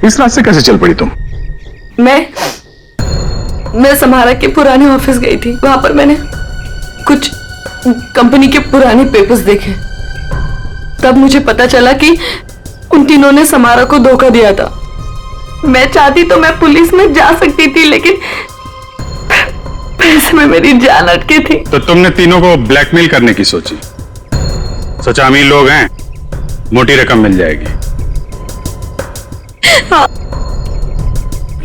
इस रास्ते कैसे चल पड़ी तुम? मैं समारा के पुराने ऑफिस गई थी। वहां पर मैंने कुछ कंपनी के पुराने पेपर्स देखे। तब मुझे पता चला कि उन तीनों ने समारा को धोखा दिया था। मैं चाहती तो मैं पुलिस में जा सकती थी, लेकिन पैसे में मेरी जान अटकी थी। तो तुमने तीनों को ब्लैकमेल करने की सोची? सोचा अमीर लोग हैं, मोटी रकम मिल जाएगी। हाँ।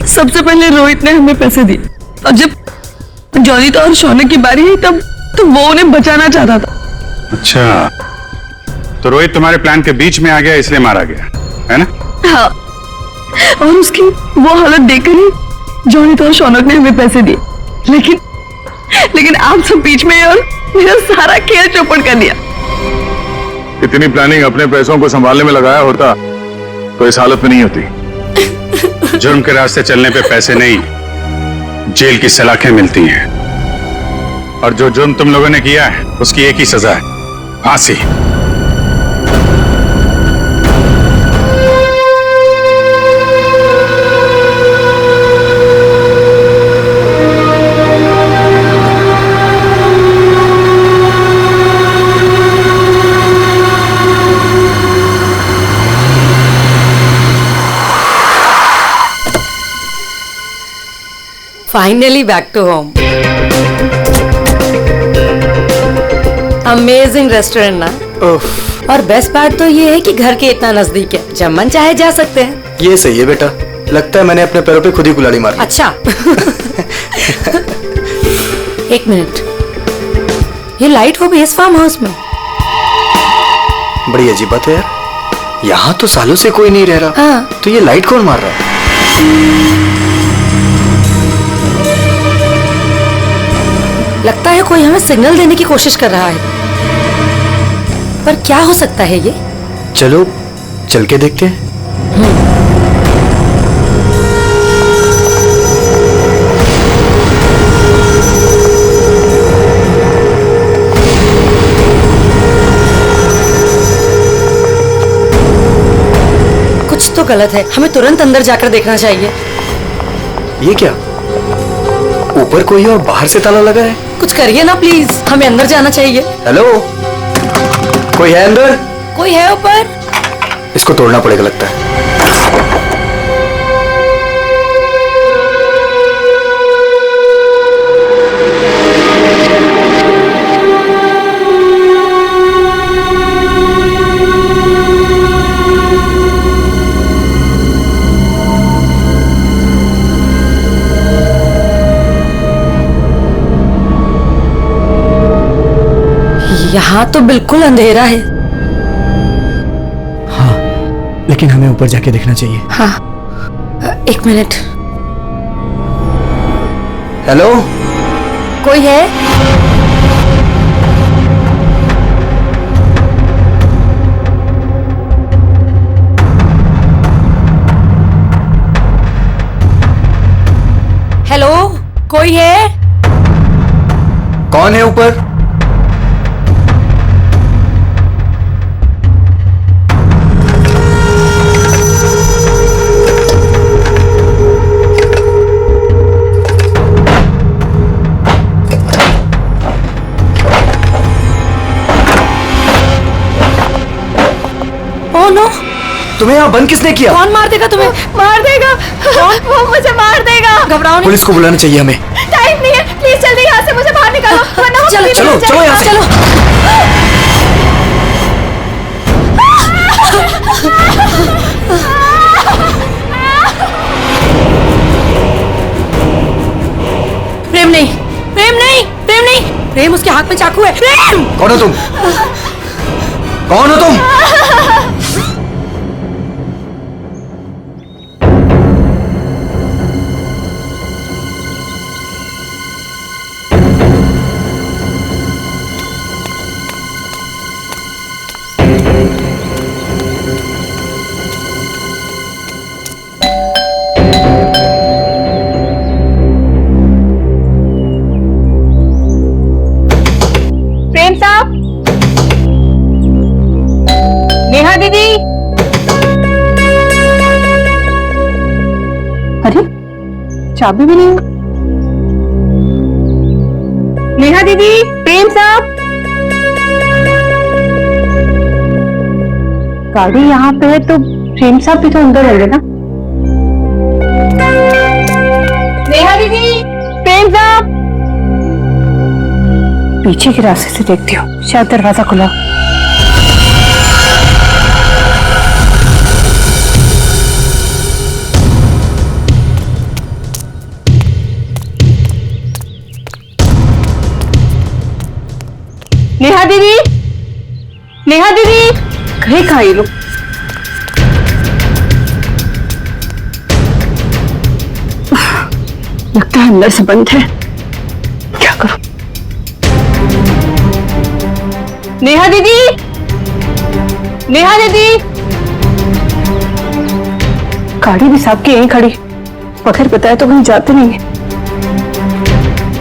सबसे पहले रोहित ने हमें पैसे दिए और जब जॉनिता और शौनक की बारी आई तब तो वो उन्हें बचाना चाहता था। अच्छा, तो रोहित तुम्हारे प्लान के बीच में आ गया, इसलिए मारा गया, है ना? हाँ, और उसकी वो हालत देखकर ही जॉनिता और शौनक ने हमें पैसे दिए। लेकिन आप सब बीच में और मेरा सारा खेल चौपट कर दिया। इतनी प्लानिंग अपने पैसों को संभालने में लगाया होता तो इस हालत में नहीं होती। जुर्म के रास्ते चलने पे पैसे नहीं, जेल की सलाखें मिलती हैं। और जो जुर्म तुम लोगों ने किया है उसकी एक ही सजा है, फांसी। Finally back to home. Amazing restaurant ना। और बेस्ट पार्ट तो ये है कि घर के इतना नजदीक है, जब मन चाहे जा सकते हैं। ये सही है बेटा, लगता है मैंने अपने पैरों पे खुद ही कुल्हाड़ी मारी। अच्छा एक मिनट, ये लाइट वो भी इस फार्म हाउस में? बड़ी अजीब बात है यार, यहाँ तो सालों से कोई नहीं रह रहा। हाँ। तो ये लाइट कौन मार रहा है? लगता है कोई हमें सिग्नल देने की कोशिश कर रहा है, पर क्या हो सकता है ये? चलो चल के देखते हैं। कुछ तो गलत है, हमें तुरंत अंदर जाकर देखना चाहिए। ये क्या, ऊपर कोई और बाहर से ताला लगा है? कुछ करिए ना प्लीज, हमें अंदर जाना चाहिए। हेलो, कोई है अंदर? कोई है ऊपर? इसको तोड़ना पड़ेगा लगता है। यहाँ तो बिल्कुल अंधेरा है। हाँ, लेकिन हमें ऊपर जाके देखना चाहिए। हाँ, एक मिनट। हेलो, कोई है? हेलो, कोई है? कौन है ऊपर? तुम्हें यहाँ बंद किसने किया? कौन मार देगा तुम्हें? मार देगा। कौन? वो मुझे मार देगा। घबराओ नहीं। पुलिस को बुलाना चाहिए हमें। टाइम नहीं है, प्लीज जल्दी यहाँ से मुझे बाहर निकालो, वरना वो चलो चलो चलो यहाँ से। प्रेम नहीं, प्रेम नहीं, प्रेम हाथ में चाकू है। प्रेम! कौन हो तुम? कौन हो तुम? प्रेम साहब, नेहा दीदी। अरे चाबी भी नहीं। नेहा दीदी, प्रेम साहब। गाड़ी यहाँ पे है तो प्रेम साहब भी तो अंदर होंगे ना। नेहा दीदी, प्रेम साहब। पीछे के रास्ते से देखती हूँ, शायद दरवाजा खुला। नेहा दीदी, नेहा दीदी, कहीं कहाँ ये लोग? लगता है अंदर से बंद है। क्या करूं? नेहा दीदी, नेहा दीदी। गाड़ी भी साहब की यहीं खड़ी, बगैर बताए तो कहीं जाते नहीं है।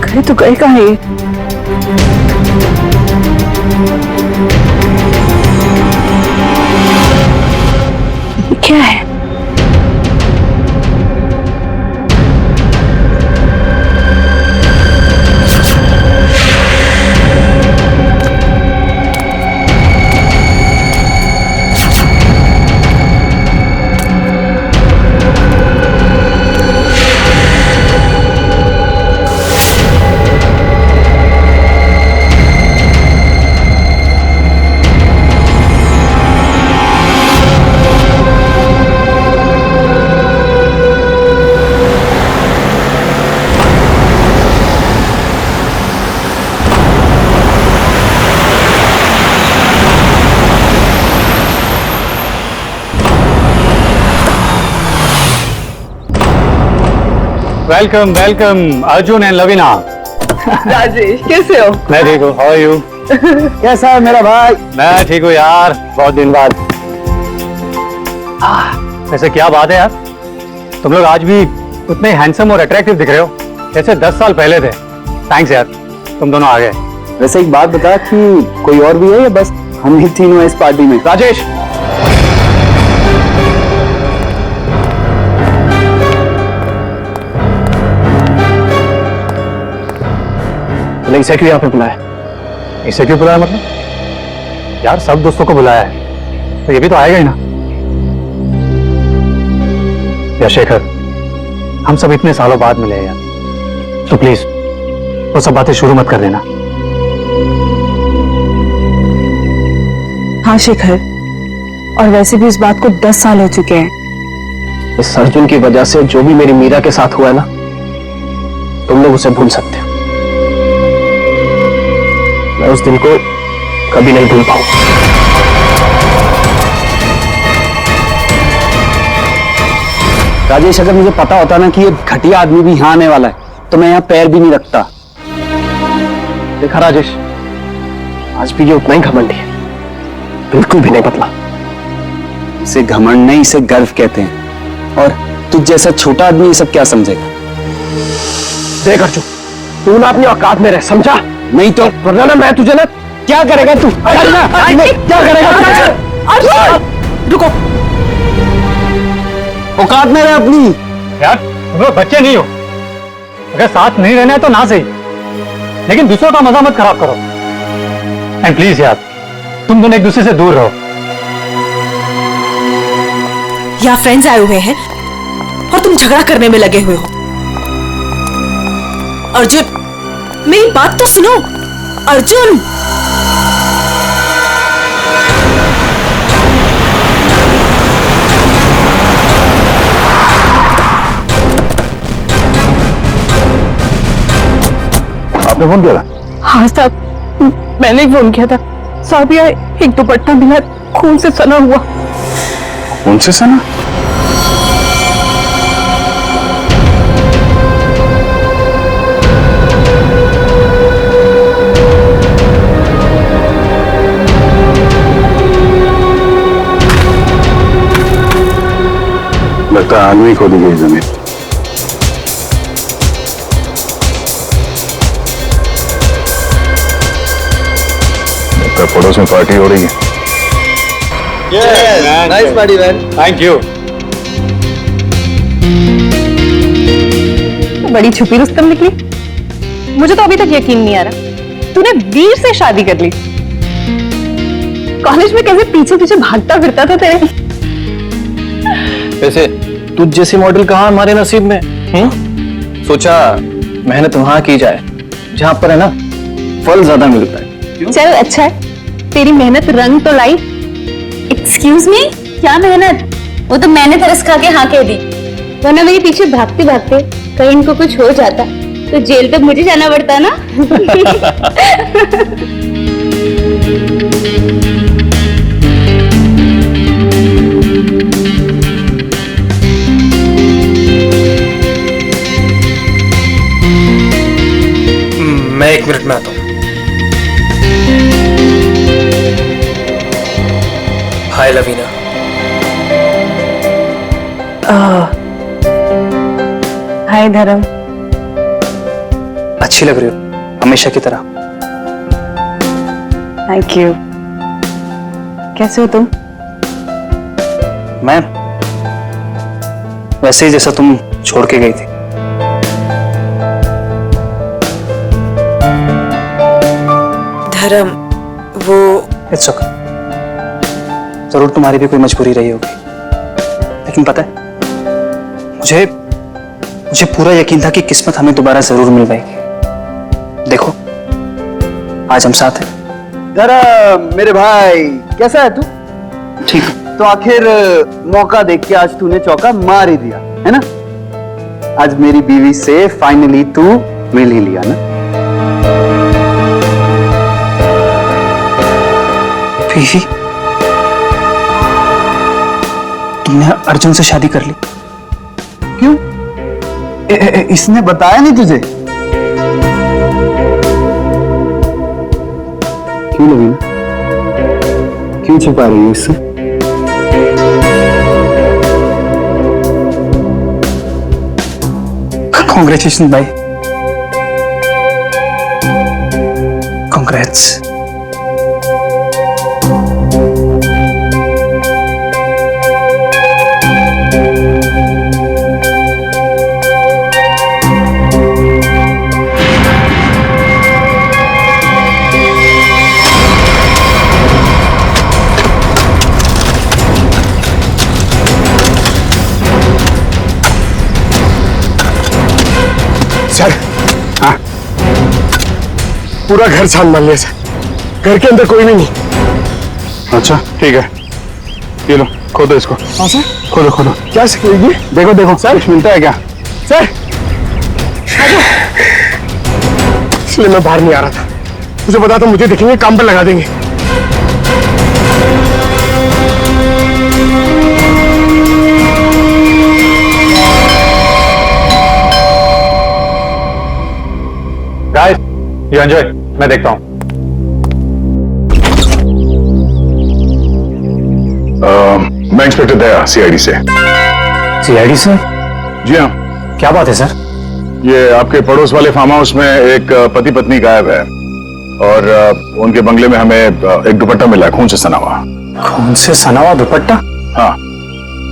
गए तो गए कहाँ ये? क्या है? Welcome welcome Arjun and Lavina. Rajesh, कैसे हो? मैं ठीक हूँ, हाउ आर यू? कैसा है मेरा भाई? मैं ठीक हूँ यार, बहुत दिन बाद। वैसे क्या बात है यार, तुम लोग आज भी उतने हैंडसम और अट्रैक्टिव दिख रहे हो जैसे 10 साल पहले थे। थैंक्स यार, तुम दोनों आ गए। वैसे एक बात बता कि कोई और भी है या बस हम ही तीनों हैं इस पार्टी में? राजेश, इसे क्यों यहाँ पे बुलाया? इसे क्यों बुलाया मतलब? यार सब दोस्तों को बुलाया है तो ये भी तो आएगा ही ना। यार शेखर, हम सब इतने सालों बाद मिले हैं यार, तो प्लीज वो सब बातें शुरू मत कर देना। हाँ शेखर, और वैसे भी इस बात को 10 साल हो चुके हैं। इस अर्जुन की वजह से जो भी मेरी मीरा के साथ हुआ है ना, तुम लोग उसे भूल सकते हो। मैं उस दिन को कभी नहीं भूल पाऊंगा। राजेश, अगर मुझे पता होता ना कि ये घटिया आदमी भी यहाँ आने वाला है तो मैं यहाँ पैर भी नहीं रखता। देखा राजेश, आज भी ये उतना ही घमंडी है, बिल्कुल भी नहीं बदला। इसे घमंड नहीं, इसे गर्व कहते हैं। और तुझ जैसा छोटा आदमी ये सब क्या समझेगा? देख अर्जुन, तू ना अपनी औकात में रह, समझा? नहीं तो वरना ना मैं तुझे ना क्या करेगा तू? क्या करेगा तू? रुको, औकात में रह अपनी। यार तुम लोग बच्चे नहीं हो, अगर साथ नहीं रहना है तो ना सही, लेकिन दूसरों का मजा मत खराब करो। एंड प्लीज यार, तुम दोनों एक दूसरे से दूर रहो। यहाँ फ्रेंड्स आए हुए हैं और तुम झगड़ा करने में लगे हुए हो। अर्जुन, मेरी बात तो सुनो। अर्जुन, आपने फोन किया? हाँ साहब, मैंने ही फोन किया था। साबिया, एक दुपट्टा मिला, खून से सना हुआ। कौन से सना? लगता है आदमी खोदी गई जमीन। लगता है पड़ोस में पार्टी हो रही है। Nice party man. Thank you. बड़ी छुपी रुस्तम निकली। मुझे तो अभी तक यकीन नहीं आ रहा तूने वीर से शादी कर ली। कॉलेज में कैसे पीछे पीछे भागता फिरता था तेरे। वैसे तुझ जैसी मॉडल कहाँ हमारे नसीब में? सोचा मेहनत वहां की जाए जहां पर है ना फल ज्यादा मिलता है। चल अच्छा है, तेरी मेहनत रंग तो लाई। एक्सक्यूज मी, क्या मेहनत? वो तो मैंने तरस खा के हाँ कह दी, वरना मेरे पीछे भागते भागते कहीं इनको कुछ हो जाता तो जेल तक मुझे जाना पड़ता ना। मैं 1 मिनट में आता हूँ। हाय लवीना। हाय धर्म। अच्छी लग रही हो हमेशा की तरह। Thank you. कैसे हो तुम? मैं वैसे ही जैसा तुम छोड़ के गई थी। धर्म, वो इट्स ओके। जरूर तुम्हारी भी कोई मजबूरी रही होगी, लेकिन पता है मुझे पूरा यकीन था कि किस्मत हमें दोबारा जरूर मिल पाएगी। देखो आज हम साथ हैं। धर्म मेरे भाई, कैसा है तू? ठीक। तो आखिर मौका देख के आज तूने चौका मार ही दिया है ना। आज मेरी बीवी से फाइनली तू मिल ही लिया ना। बीवी? तुमने अर्जुन से शादी कर ली? क्यों? इसने बताया नहीं तुझे? क्यों लवीना, क्यों छुपा रही है इससे? कॉन्ग्रेचुलेशन भाई, कॉन्ग्रेट्स। सर, हाँ, पूरा घर छान मार लिया सर। घर के अंदर कोई भी नहीं। अच्छा ठीक है, ये लो खोदो इसको। हाँ सर। खोदो खोदो। क्या सकेगी? देखो देखो सर, कुछ मिलता है क्या? सर इसलिए मैं बाहर नहीं आ रहा था। मुझे पता था मुझे दिखेंगे काम पर लगा देंगे। गाइस, यू एंजॉय, मैं देखता हूँ। मैं इंस्पेक्टर दया, सीआईडी से। सीआईडी से? जी हाँ। क्या बात है सर? ये आपके पड़ोस वाले फार्म हाउस में एक पति पत्नी गायब है और उनके बंगले में हमें एक दुपट्टा मिला है, खून से सना हुआ। खून से सना हुआ दुपट्टा? हाँ,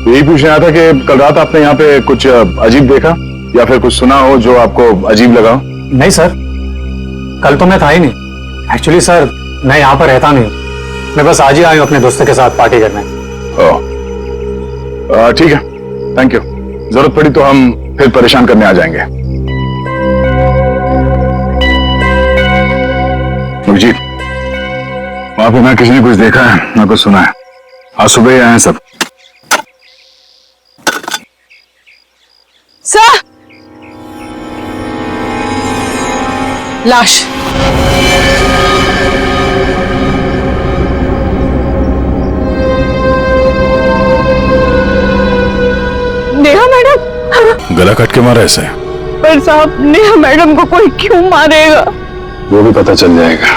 यही पूछने आया था कि कल रात आपने यहाँ पे कुछ अजीब देखा या फिर कुछ सुना हो जो आपको अजीब लगा? नहीं सर, कल तो मैं था ही नहीं। एक्चुअली सर, मैं यहाँ पर रहता नहीं, मैं बस आज ही आया हूँ अपने दोस्तों के साथ पार्टी करने। ठीक है, थैंक यू। जरूरत पड़ी तो हम फिर परेशान करने आ जाएंगे। जी, वहां पे ना किसी ने कुछ देखा है ना कुछ सुना है। आज सुबह ही आए हैं सब। सर, लाश। गला काट के मारा ऐसे? पर साहब नेहा मैडम को कोई क्यों मारेगा? वो भी पता चल जाएगा।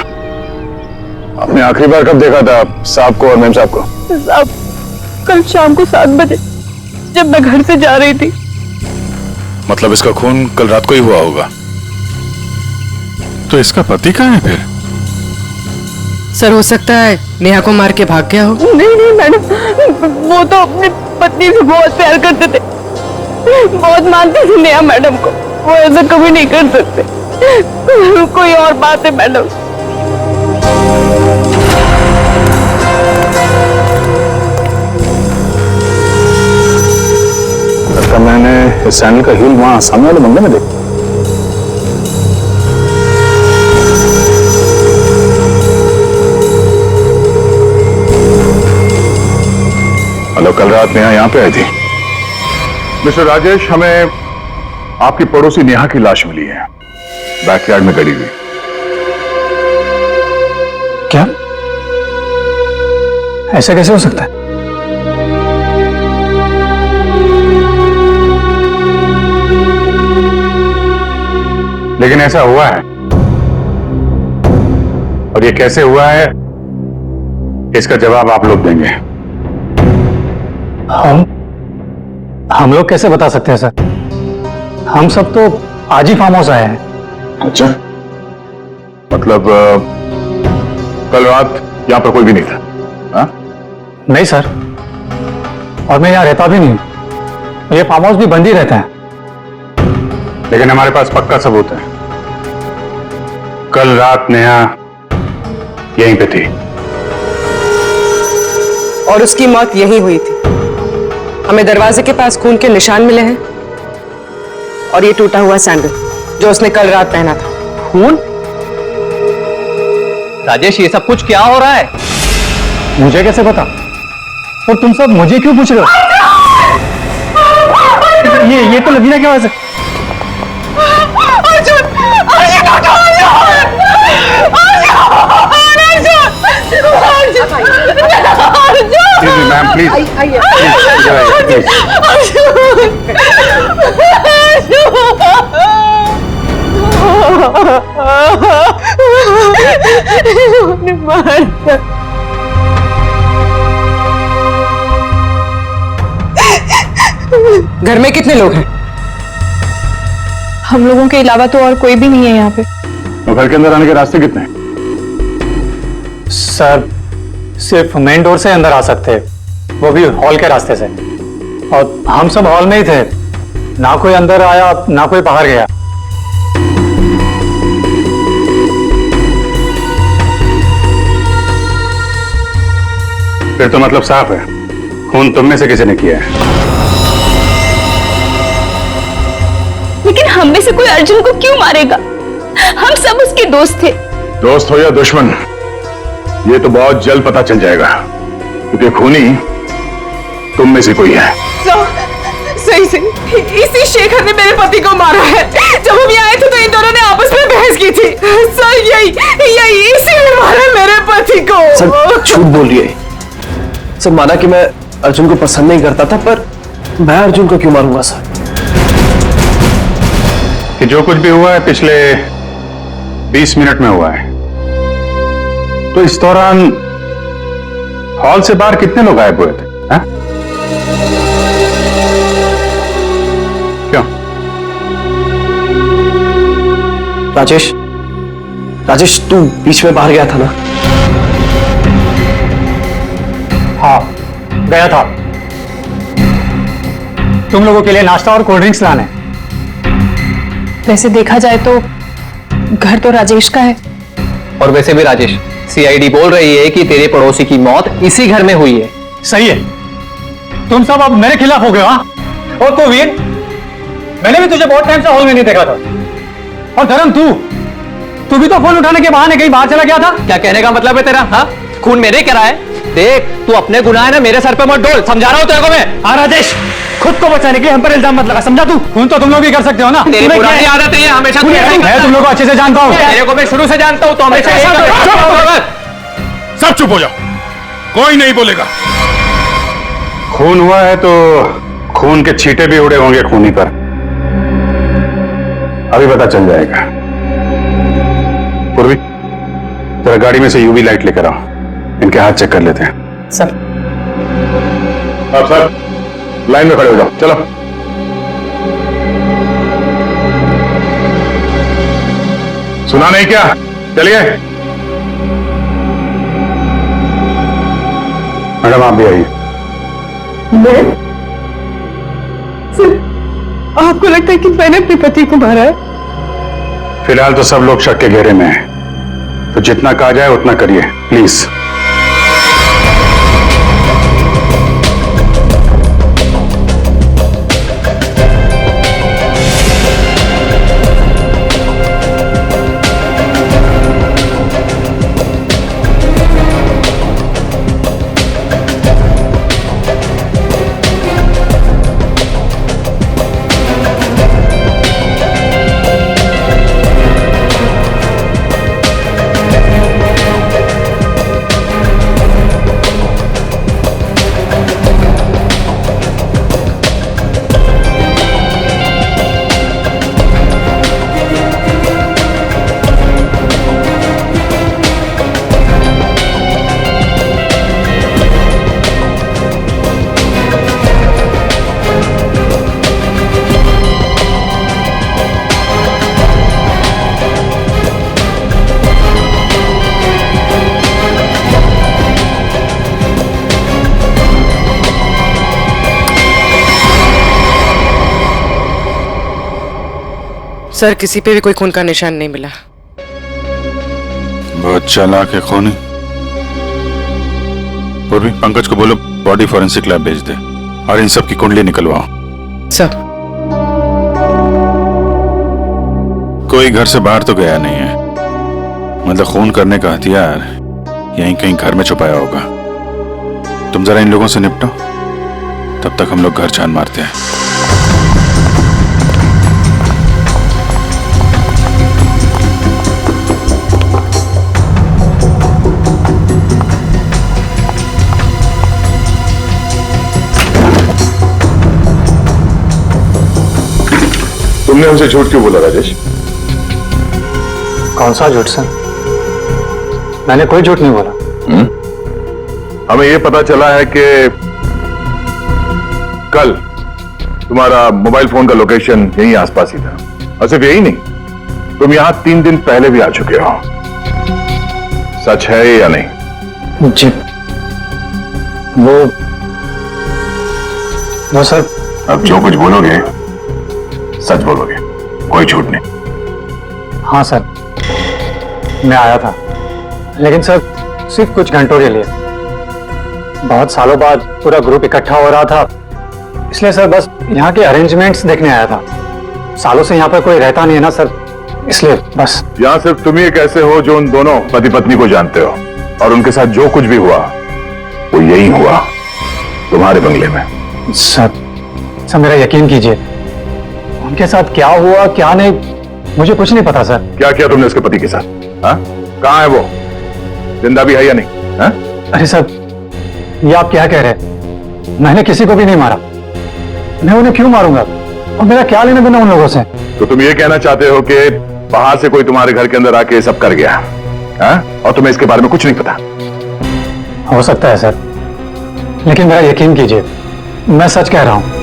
आपने आखिरी बार कब देखा था साहब को और मैम साहब को? साहब कल शाम को 7 बजे जब मैं घर से जा रही थी। मतलब इसका खून कल रात को ही हुआ होगा। तो इसका पति कहाँ है फिर? सर हो सकता है नेहा को मार के भाग गया हो। नहीं मैडम, वो तो अपनी पत्नी से बहुत प्यार करते थे, बहुत मानते थे नेहा मैडम को। वो ऐसा कभी नहीं कर सकते। कोई और बात है मैडम। लगता मैंने इस सैंडल का हील वहां सामने वाले बंगले में देखा। हेलो, कल रात नेहा यहाँ पे आई थी। मिस्टर राजेश, हमें आपकी पड़ोसी नेहा की लाश मिली है, बैकयार्ड में गड़ी हुई। क्या? ऐसा कैसे हो सकता है? लेकिन ऐसा हुआ है, और ये कैसे हुआ है इसका जवाब आप लोग देंगे। हम लोग कैसे बता सकते हैं सर? हम सब तो आज ही फार्म हाउस आए हैं। अच्छा, मतलब कल रात यहां पर कोई भी नहीं था? हा? नहीं सर, और मैं यहाँ रहता भी नहीं। ये फार्म हाउस भी बंद ही रहता है। लेकिन हमारे पास पक्का सबूत है, कल रात नेहा यहीं पे थी और उसकी मौत यहीं हुई थी। हमें दरवाजे के पास खून के निशान मिले हैं और ये टूटा हुआ सैंडल जो उसने कल रात पहना था। खून? राजेश, ये सब कुछ क्या हो रहा है? मुझे कैसे पता? और तुम सब मुझे क्यों पूछ रहे हो? ये तो लवीना की आवाज है। मैम प्लीज, घर में कितने लोग हैं? हम लोगों के अलावा तो और कोई भी नहीं है यहाँ पे। तो घर के अंदर आने के रास्ते कितने हैं? सर सिर्फ मेन डोर से अंदर आ सकते हैं, वो भी हॉल के रास्ते से। और हम सब हॉल में ही थे, ना कोई अंदर आया ना कोई बाहर गया। फिर तो मतलब साफ है, खून तुम में से किसी ने किया है। लेकिन हम में से कोई अर्जुन को क्यों मारेगा? हम सब उसके दोस्त थे। दोस्त हो या दुश्मन, ये तो बहुत जल्द पता चल जाएगा, क्योंकि खूनी तुम में से कोई है। सही इसी शेखर ने मेरे पति को मारा है। जब हम यहाँ आए थे तो इन दोनों ने आपस में बहस की थी। सर यही इसी ने मारा मेरे पति को। सर झूठ बोल रही है। सर माना कि मैं अर्जुन को पसंद नहीं करता था, पर मैं अर्जुन को क्यों मारूंगा सर? कि जो कुछ भी हुआ है पिछले 20 मिनट में हुआ है। तो इस दौरान हॉल से बाहर कितने लोग गायब हुए थे? हा? क्यों? राजेश तू बीच में बाहर गया था ना? हाँ गया था, तुम लोगों के लिए नाश्ता और कोल्ड ड्रिंक्स लाने। वैसे देखा जाए तो घर तो राजेश का है। और वैसे भी राजेश, सीआईडी बोल रही है कि तेरे पड़ोसी की मौत इसी घर में हुई है। सही है, तुम सब अब मेरे खिलाफ हो गए। हाँ, और तो वीर, मैंने भी तुझे बहुत टाइम से हॉल में नहीं देखा था। और धर्म तू भी तो फोन उठाने के बहाने कहीं बाहर चला गया था। क्या कहने का मतलब है तेरा? हाँ, खून मेरे करा है। देख, तू अपने गुनाह है ना मेरे सर पे मत डोल, समझा रहा हूं तेरे को मैं। हाँ राजेश, खुद को बचाने के लिए हम पर इल्जाम मत लगा, समझा तू? खून तो तुम लोग भी कर सकते हो ना। तेरी पुरानी आदत है, हमेशा मैं तुम लोग को अच्छे से जानता हूँ। तेरे को मैं शुरू से जानता हूँ, तो हमेशा सब चुप हो जाओ, कोई नहीं बोलेगा। खून हुआ है तो खून के छींटे भी उड़े होंगे खूनी पर, अभी पता चल जाएगा। पूर्वी, जरा गाड़ी में से यूवी लाइट लेकर आओ, इनके हाथ चेक कर लेते हैं। सर। आप सर लाइन में खड़े हो जाओ, चलो। सुना नहीं क्या? चलिए। मैडम आप भी आइए। मैं? सर, आपको लगता है कि मैंने अपने पति को मारा है? फिलहाल तो सब लोग शक के घेरे में हैं, तो जितना कहा जाए उतना करिए प्लीज। सर, किसी पे भी कोई खून का निशान नहीं मिला। बहुत चालाक है खूनी। पूर्वी, पंकज को बोलो बॉडी फॉरेंसिक लैब भेज दे और इन सब की कुंडली निकलवाओ। सर। कोई घर से बाहर तो गया नहीं है, मतलब खून करने का हथियार यहीं कहीं घर में छुपाया होगा। तुम जरा इन लोगों से निपटो, तब तक हम लोग घर छान मारते हैं। तुमने हमसे झूठ क्यों बोला राजेश? कौन सा झूठ सर? मैंने कोई झूठ नहीं बोला। हमें यह पता चला है कि कल तुम्हारा मोबाइल फोन का लोकेशन यहीं आसपास ही था, और सिर्फ यही नहीं, तुम यहां 3 दिन पहले भी आ चुके हो। सच है या नहीं? जी वो सर। अब जो कुछ बोलोगे सच बोलोगे, कोई झूठ नहीं। हाँ सर, मैं आया था, लेकिन सर सिर्फ कुछ घंटों के लिए। बहुत सालों बाद पूरा ग्रुप इकट्ठा हो रहा था, इसलिए सर बस यहाँ के अरेंजमेंट्स देखने आया था। सालों से यहाँ पर कोई रहता नहीं है ना सर, इसलिए बस। यहाँ सिर्फ तुम ही कैसे हो जो उन दोनों पति पत्नी को जानते हो, और उनके साथ जो कुछ भी हुआ वो यही हुआ, तुम्हारे बंगले में। सर मेरा यकीन कीजिए, उनके साथ क्या हुआ क्या नहीं मुझे कुछ नहीं पता सर। क्या किया तुमने उसके पति के साथ? कहाँ है वो? जिंदा भी है या नहीं? हा? अरे सर, ये आप क्या कह रहे हैं? मैंने किसी को भी नहीं मारा। मैं उन्हें क्यों मारूंगा? और मेरा क्या लेना देना उन लोगों से? तो तुम ये कहना चाहते हो कि बाहर से कोई तुम्हारे घर के अंदर आके सब कर गया, और तुम्हें इसके बारे में कुछ नहीं पता? हो सकता है सर, लेकिन मेरा यकीन कीजिए, मैं सच कह रहा हूं।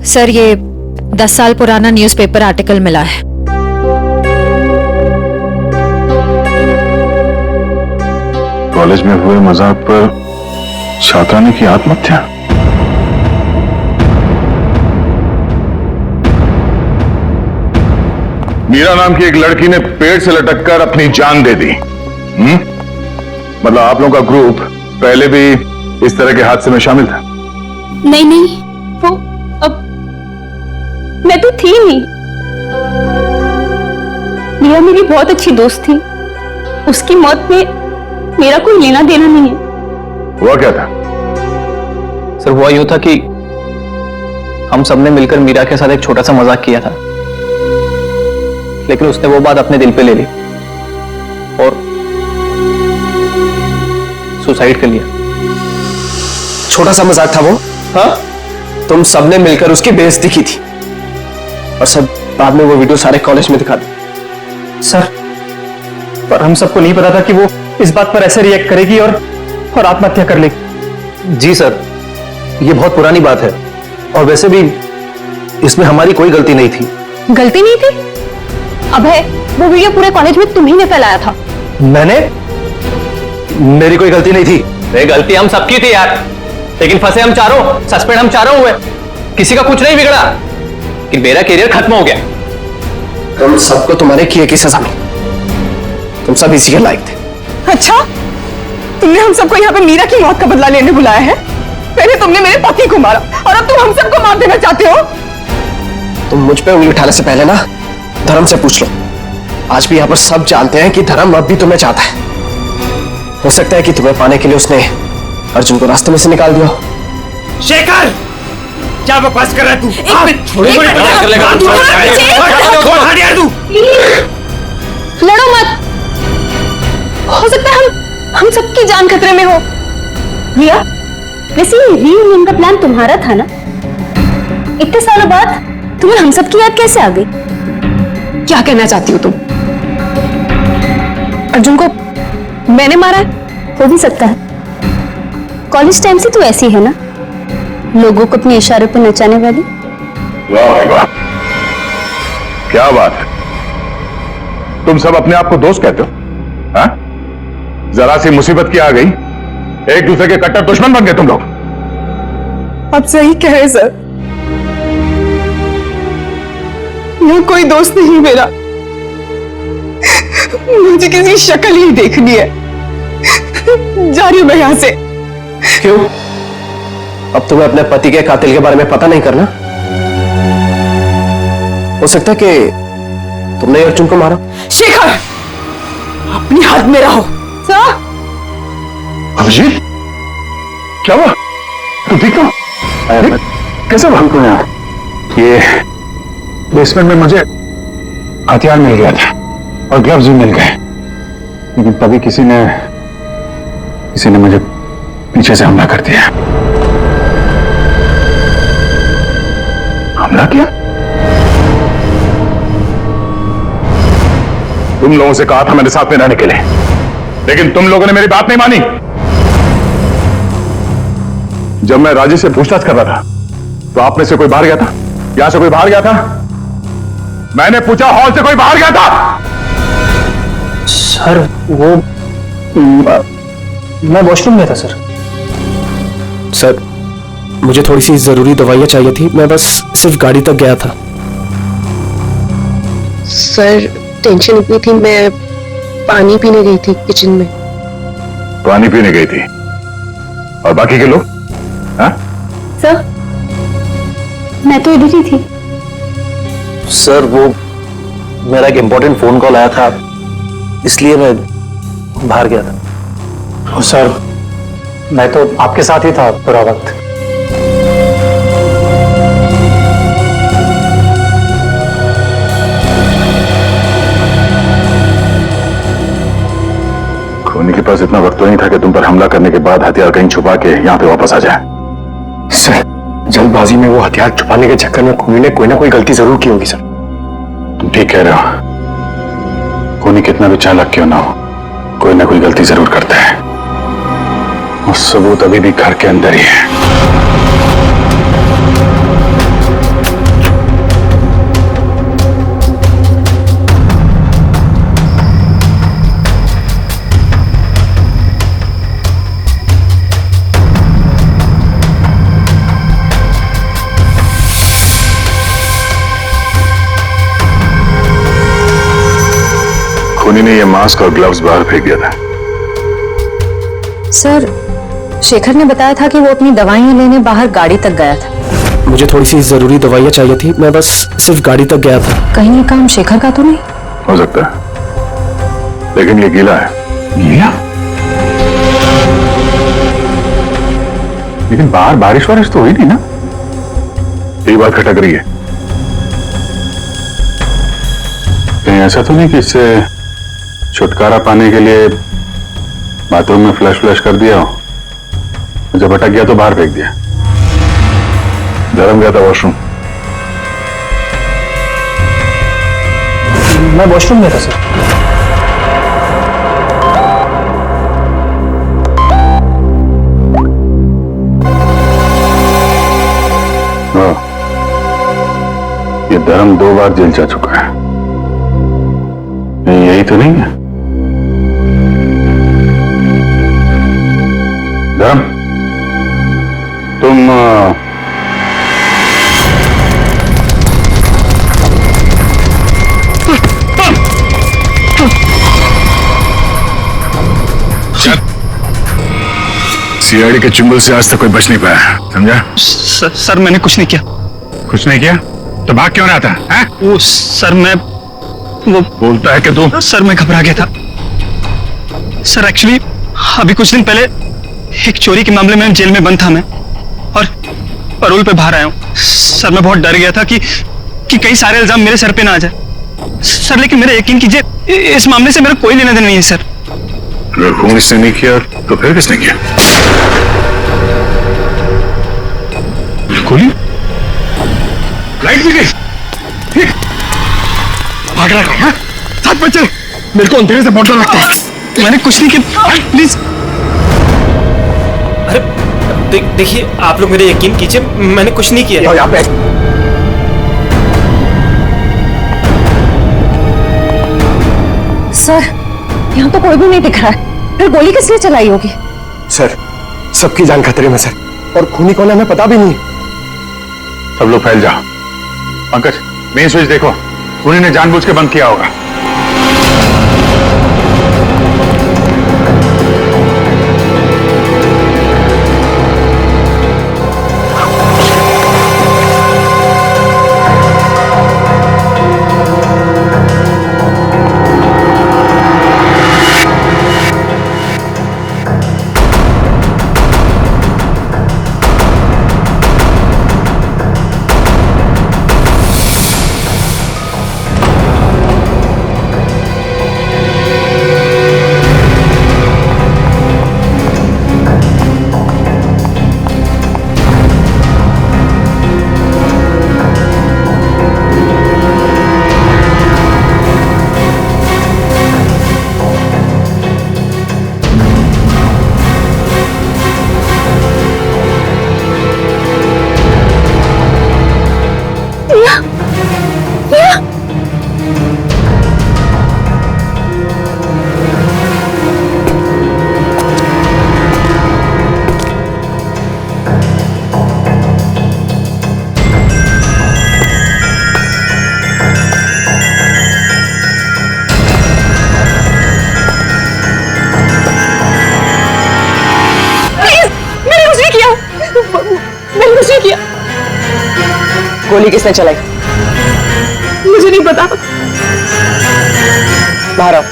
सर, ये 10 साल पुराना न्यूज़पेपर आर्टिकल मिला है। कॉलेज में हुए मजाक पर छात्रा ने की आत्महत्या। मीरा नाम की एक लड़की ने पेड़ से लटक कर अपनी जान दे दी। मतलब आप लोगों का ग्रुप पहले भी इस तरह के हादसे में शामिल था? नहीं नहीं, वो अब मैं तो थी नहीं। मीरा मेरी बहुत अच्छी दोस्त थी, उसकी मौत में मेरा कोई लेना देना नहीं है। हुआ क्या था? सर हुआ यूं था कि हम सबने मिलकर मीरा के साथ एक छोटा सा मजाक किया था, लेकिन उसने वो बात अपने दिल पे ले ली और सुसाइड कर लिया। छोटा सा मजाक था वो? हाँ, तुम सबने मिलकर उसकी बेइज्जती की थी और सब बाद में वो वीडियो सारे कॉलेज में दिखा दी। सर, पर हम सबको नहीं पता था कि वो इस बात पर ऐसे रिएक्ट करेगी और आत्महत्या कर लेगी। जी सर, ये बहुत पुरानी बात है और वैसे भी इसमें हमारी कोई गलती नहीं थी। गलती नहीं थी? अभय, वो वीडियो पूरे कॉलेज में तुम्ही ने फैलाया था। मैंने? मेरी कोई गलती नहीं थी। ये गलती हम सबकी थी यार, लेकिन फंसे हम चारों, सस्पेंड हम चारों हुए। किसी का कुछ नहीं बिगड़ा, कि मेरा करियर खत्म हो गया। तुम सबको तुम्हारे किए की सजा मिली, तुम सब इसी के लायक थे। अच्छा, तुमने हम सबको यहाँ पे मीरा की मौत का बदला लेने बुलाया है? पहले तुमने मेरे पति को मारा और अब तुम हम सबको मार देना चाहते हो? तुम मुझ पे उंगली उठाने से पहले ना धर्म से पूछ लो। आज भी यहाँ पर सब जानते हैं कि धर्म अब भी तुम्हें चाहता है। हो सकता है कि तुम्हें पाने के लिए उसने अर्जुन को रास्ते में से निकाल दिया। शेखर, क्या बकवास कर रहा है तू? लड़ो मत, हो सकता है हम सबकी जान खतरे में हो। रिया, वैसे रीयूनियन का प्लान तुम्हारा था ना? इतने सालों बाद तुम्हें हम सबकी याद कैसे आ गई? क्या कहना चाहती हो तुम? अर्जुन को मैंने मारा है? हो भी सकता है। कॉलेज टाइम से तू ऐसी है ना, लोगों को अपने इशारों पर नचाने वाली। वाह भाई वाह, क्या बात है। तुम सब अपने आप को दोस्त कहते हो? हाँ? जरा सी मुसीबत की आ गई, एक दूसरे के कट्टर दुश्मन बन गए तुम लोग। आप सही कह रहे सर, यहाँ कोई दोस्त नहीं मेरा। मुझे किसी की शक्ल ही देखनी है। जा रही हूं मैं यहां से। क्यों? अब तुम्हें अपने पति के कातिल के बारे में पता नहीं करना? हो सकता है कि तुमने अर्जुन को मारा। शेखर, अपनी हद में रहो। सर, अभिजीत, क्या हुआ? तू ठीक हो? कैसे हमको यहाँ? ये बेसमेंट में मुझे हथियार मिल गया था और ग्लव्स भी मिल गए, लेकिन तभी किसी ने मुझे पीछे से हमला कर दिया। हमला किया? तुम लोगों से कहा था मेरे साथ में रहने के लिए, लेकिन तुम लोगों ने मेरी बात नहीं मानी। जब मैं राजेश से पूछताछ कर रहा था तो आप में से कोई बाहर गया था? यहां से कोई बाहर गया था? मैंने पूछा, हॉल से कोई बाहर गया था? सर वो मैं वॉशरूम में था सर। सर, मुझे थोड़ी सी जरूरी दवाइयां चाहिए थी, मैं बस सिर्फ गाड़ी तक गया था। सर, टेंशन इतनी थी, मैं पानी पीने गई थी किचन में। पानी पीने गई थी? और बाकी के लोग? हाँ? सर, मैं तो इधर ही थी। सर, वो मेरा एक इंपॉर्टेंट फोन कॉल आया था, इसलिए मैं बाहर गया था। सर, मैं तो आपके साथ ही था पूरा वक्त। खूनी के पास इतना वक्त तो नहीं था कि तुम पर हमला करने के बाद हथियार कहीं छुपा के यहां पे वापस आ जाए। सर, जल्दबाजी में वो हथियार छुपाने के चक्कर में खूनी ने कोई ना कोई गलती जरूर की होगी। सर, तुम ठीक कह रहे हो। खूनी कितना भी चालाक क्यों ना हो, कोई ना कोई गलती जरूर करता है, और सबूत अभी भी घर के अंदर ही है। खूनी ने ये मास्क और ग्लव्स बाहर फेंक दिया था। सर, शेखर ने बताया था कि वो अपनी दवाइयां लेने बाहर गाड़ी तक गया था। मुझे थोड़ी सी जरूरी दवाइयाँ चाहिए थी, मैं बस सिर्फ गाड़ी तक गया था। कहीं ये काम शेखर का तो नहीं? हो सकता है, लेकिन ये गीला है। गीला? लेकिन बाहर बारिश वारिश तो हुई नहीं ना? यही बात खटक रही है। कहीं ऐसा तो नहीं कि इससे छुटकारा पाने के लिए बाथरूम में फ्लश कर दिया हो, जब अटक गया तो बाहर फेंक दिया। धर्म गया था वॉशरूम। मैं वॉशरूम में था सर। ये धर्म 2 बार जेल जा चुका है, यही तो नहीं है? धर्म, तुम सीआईडी के चुंगल से आज तक कोई बच नहीं पाया, समझा? सर मैंने कुछ नहीं किया। कुछ नहीं किया तो भाग क्यों रहा था? हैं? वो सर मैं वो बोलता है कि तू सर मैं घबरा गया था सर। एक्चुअली अभी कुछ दिन पहले एक चोरी के मामले में जेल में बंद था मैं, और पैरोल पे बाहर आया हूँ सर। मैं बहुत डर गया था कि कई सारे इल्जाम मेरे सर पे ना आ जाए सर। लेकिन मेरा यकीन कीजिए, इस मामले से मेरा कोई लेना देना नहीं है सर। अगर खून इसने नहीं किया तो फिर किसने किया? खोली, लाइट भी गई। भाग रहा है? साथ बच्चे मेरे को अंधेरे से बहुत डर लगता है। मैंने कुछ नहीं किया, प्लीज। अरे देखिए, आप लोग मेरे यकीन कीजिए, मैंने कुछ नहीं किया। यहाँ पे सर, यहाँ तो कोई भी नहीं दिख रहा है, फिर गोली किसने चलाई होगी? सर, सबकी जान खतरे में सर, और खूनी कौन है हमें पता भी नहीं। सब लोग फैल जाओ। पंकज, मेन स्विच देखो, खूनी ने जानबूझ के बंद किया होगा। गोली किसने चलाई? मुझे नहीं पता। बाहर आओ।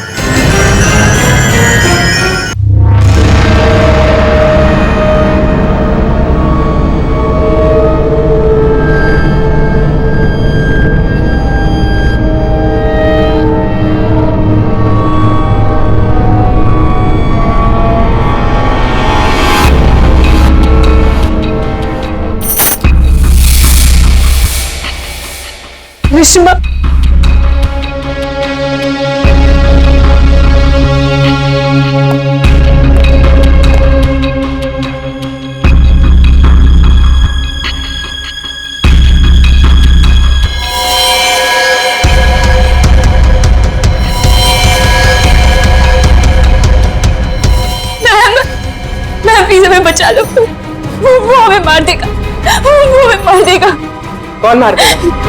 विश्वा, प्लीज हमें बचा लो। वो हमें मार देगा, वो हमें मार देगा। कौन मार देगा?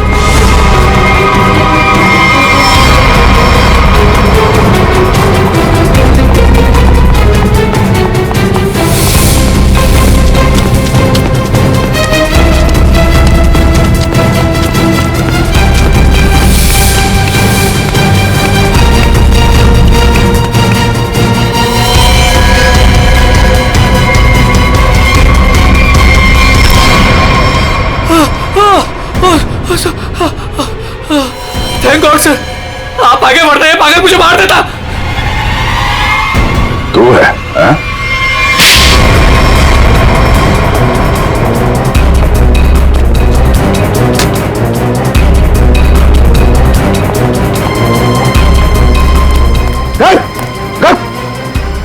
थैंक गॉड सर, आप आगे बढ़ रहे हैं, पागल मुझे मार देता। तू है हाँ?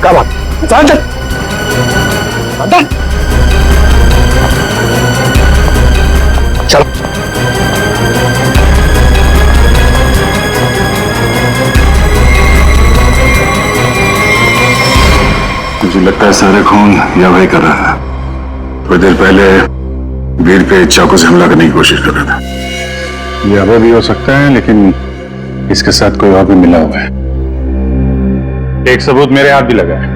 क्या बात? चल चलो। मुझे लगता है सारा खून या वही कर रहा था। थोड़ी देर पहले वीर पे चाकू से हमला करने की कोशिश कर रहा था। ये अभय भी हो सकता है, लेकिन इसके साथ कोई और भी मिला हुआ है। एक सबूत मेरे हाथ भी लगा है।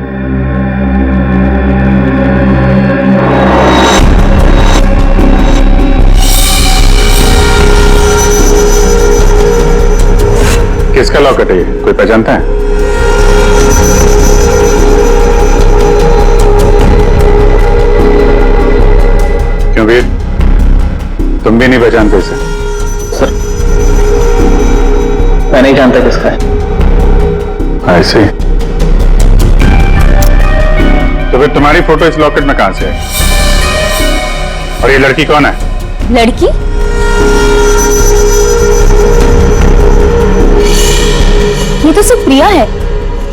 किसका लॉकेट है ये? कोई पहचानता है? क्यों वीर, तुम भी नहीं पहचानते इसे? सर, मैं नहीं जानता किसका है। ऐसे तो फिर तुम्हारी फोटो इस लॉकेट में कहां से है? और ये लड़की कौन है? लड़की? ये तो सिर्फ प्रिया है।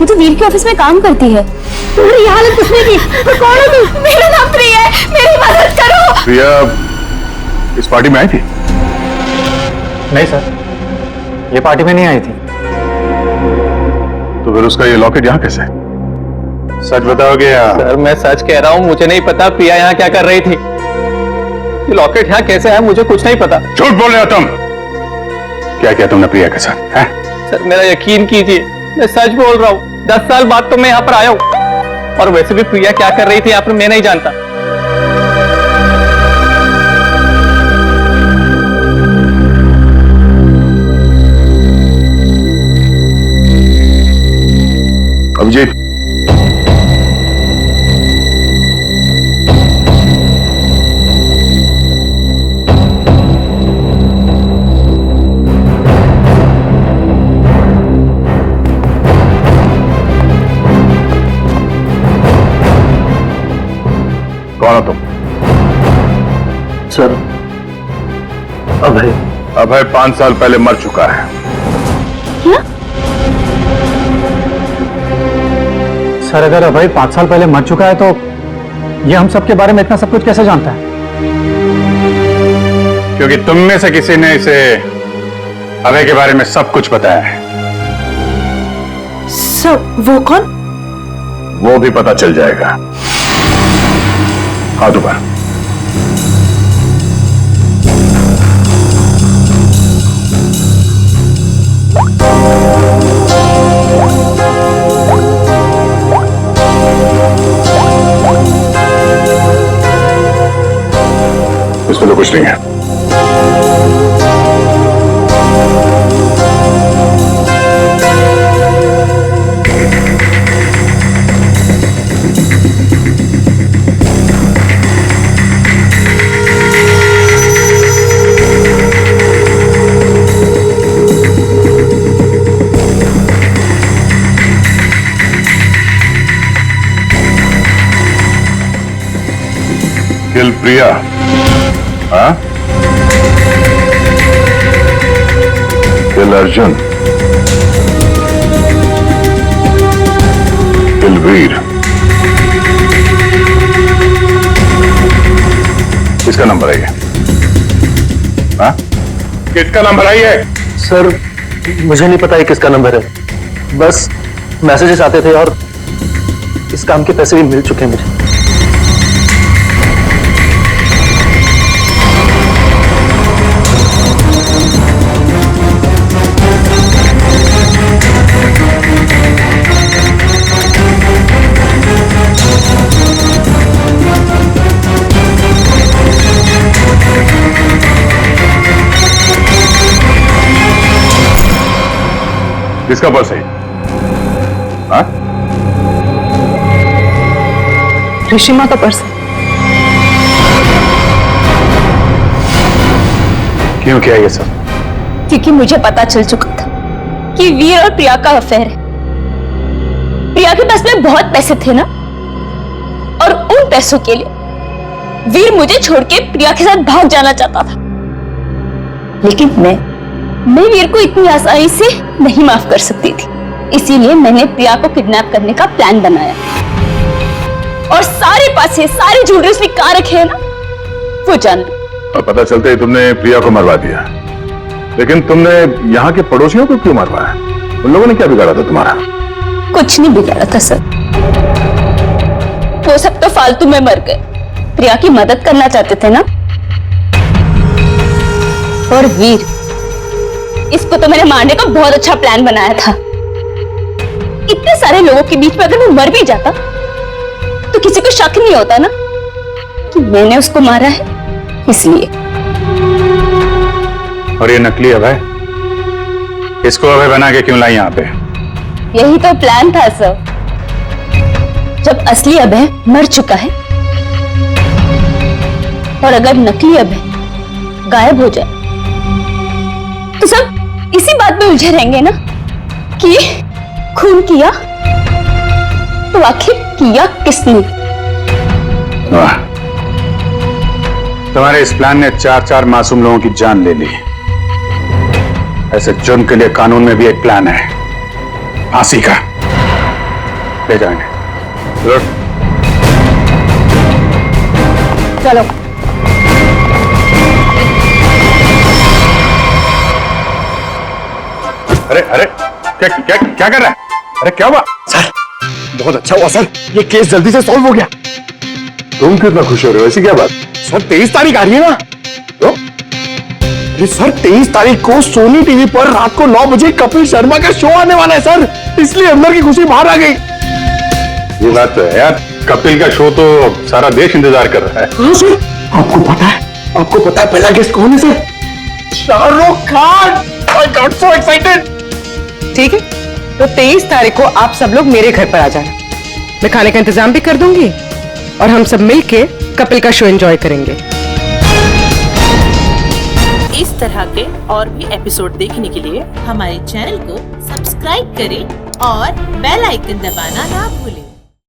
ये तो वीर के ऑफिस में काम करती है। ये हालत कुछ नहीं की। तो कौन है तू? मेरा नाम प्रिया है, मेरी मदद करो। प्रिया इस पार्टी में आई थी? नहीं सर, ये पार्टी में नहीं आई थी। तो फिर उसका ये लॉकेट यहाँ कैसे? सच बताओगे या? सर मैं सच कह रहा हूँ, मुझे नहीं पता प्रिया यहाँ क्या कर रही थी। ये लॉकेट यहाँ कैसे है मुझे कुछ नहीं पता। झूठ बोल रहे हो तुम। क्या किया तुमने प्रिया के साथ है? सर मेरा यकीन कीजिए, मैं सच बोल रहा हूँ। 10 साल बाद तो मैं यहाँ पर आया हूँ, और वैसे भी प्रिया क्या कर रही थी यहाँ पर मैं नहीं जानता। अभिजीत, कौन हो तुम? सर अभय। अभय 5 साल पहले मर चुका है। क्या? सर अगर अभय 5 साल पहले मर चुका है तो ये हम सब के बारे में इतना सब कुछ कैसे जानता है? क्योंकि तुम में से किसी ने इसे अभय के बारे में सब कुछ बताया है। सर वो कौन? वो भी पता चल जाएगा। हाथ ऊपर। इसमें तो कुछ नहीं है। किल प्रिया, हाँ? किल अर्जुन, किल वीर। किसका नंबर है ये? हाँ? किसका नंबर है ये? सर मुझे नहीं पता ये किसका नंबर है, बस मैसेजेस आते थे और इस काम के पैसे भी मिल चुके हैं मुझे। किसका पर्स है? हाँ? ऋषिमा का पर्स। क्यों किया ये सब? क्योंकि मुझे पता चल चुका था कि वीर और प्रिया का अफेयर है। प्रिया के पास में बहुत पैसे थे ना, और उन पैसों के लिए वीर मुझे छोड़ के प्रिया के साथ भाग जाना चाहता था। लेकिन मैं वीर को इतनी आसानी से नहीं माफ कर सकती थी, इसीलिए मैंने प्रिया को किडनैप करने का प्लान बनाया। और सारे पैसे, सारे ज्वेलरी उसने कहाँ रखे हैं ना, वो जान लो। और पता चलते ही तुमने प्रिया को मरवा दिया, लेकिन तुमने यहाँ के पड़ोसियों को क्यों मरवाया? उन लोगों ने क्या बिगाड़ा था तुम्हारा? कुछ नहीं बिगाड़ा था सर, वो सब तो फालतू में मर गए। प्रिया की मदद करना चाहते थे ना। और वीर, इसको तो मैंने मारने का बहुत अच्छा प्लान बनाया था। इतने सारे लोगों के बीच में अगर वो मर भी जाता तो किसी को शक नहीं होता ना कि मैंने उसको मारा है, इसलिए। और ये नकली अभय, इसको अभय बना के क्यों लाई यहाँ पे? यही तो प्लान था सर। जब असली अभय मर चुका है और अगर नकली अभय गायब हो जाए तो सब इसी बात में उलझे रहेंगे ना कि खून किया तो आखिर किया किसने? वाह, तुम्हारे इस प्लान ने 4 मासूम लोगों की जान ले ली। ऐसे जुर्म के लिए कानून में भी एक प्लान है, फांसी का। ले जाएंगे। चलो। अरे अरे, क्या क्या क्या कर रहा है? अरे क्या हुआ? सर बहुत अच्छा हुआ सर, ये केस जल्दी से सॉल्व हो गया। तुम कितना खुश हो रहे हो? ऐसी क्या बात? सर 23 तारीख आ रही है ना? तो अरे सर 23 तारीख को सोनी टीवी पर रात को 9 बजे कपिल शर्मा का शो आने वाला है सर, इसलिए अंदर की खुशी बाहर आ गई। ये बात तो है यार, कपिल का शो तो सारा देश इंतजार कर रहा है। हाँ सर, आपको पता है पहला गेस्ट कौन है sir? Shahrukh Khan. I got so excited। ठीक है, तो 23 तारीख को आप सब लोग मेरे घर पर आ जाना। मैं खाने का इंतजाम भी कर दूंगी और हम सब मिलके कपिल का शो एंजॉय करेंगे। इस तरह के और भी एपिसोड देखने के लिए हमारे चैनल को सब्सक्राइब करें और बेल आइकन दबाना ना भूलें।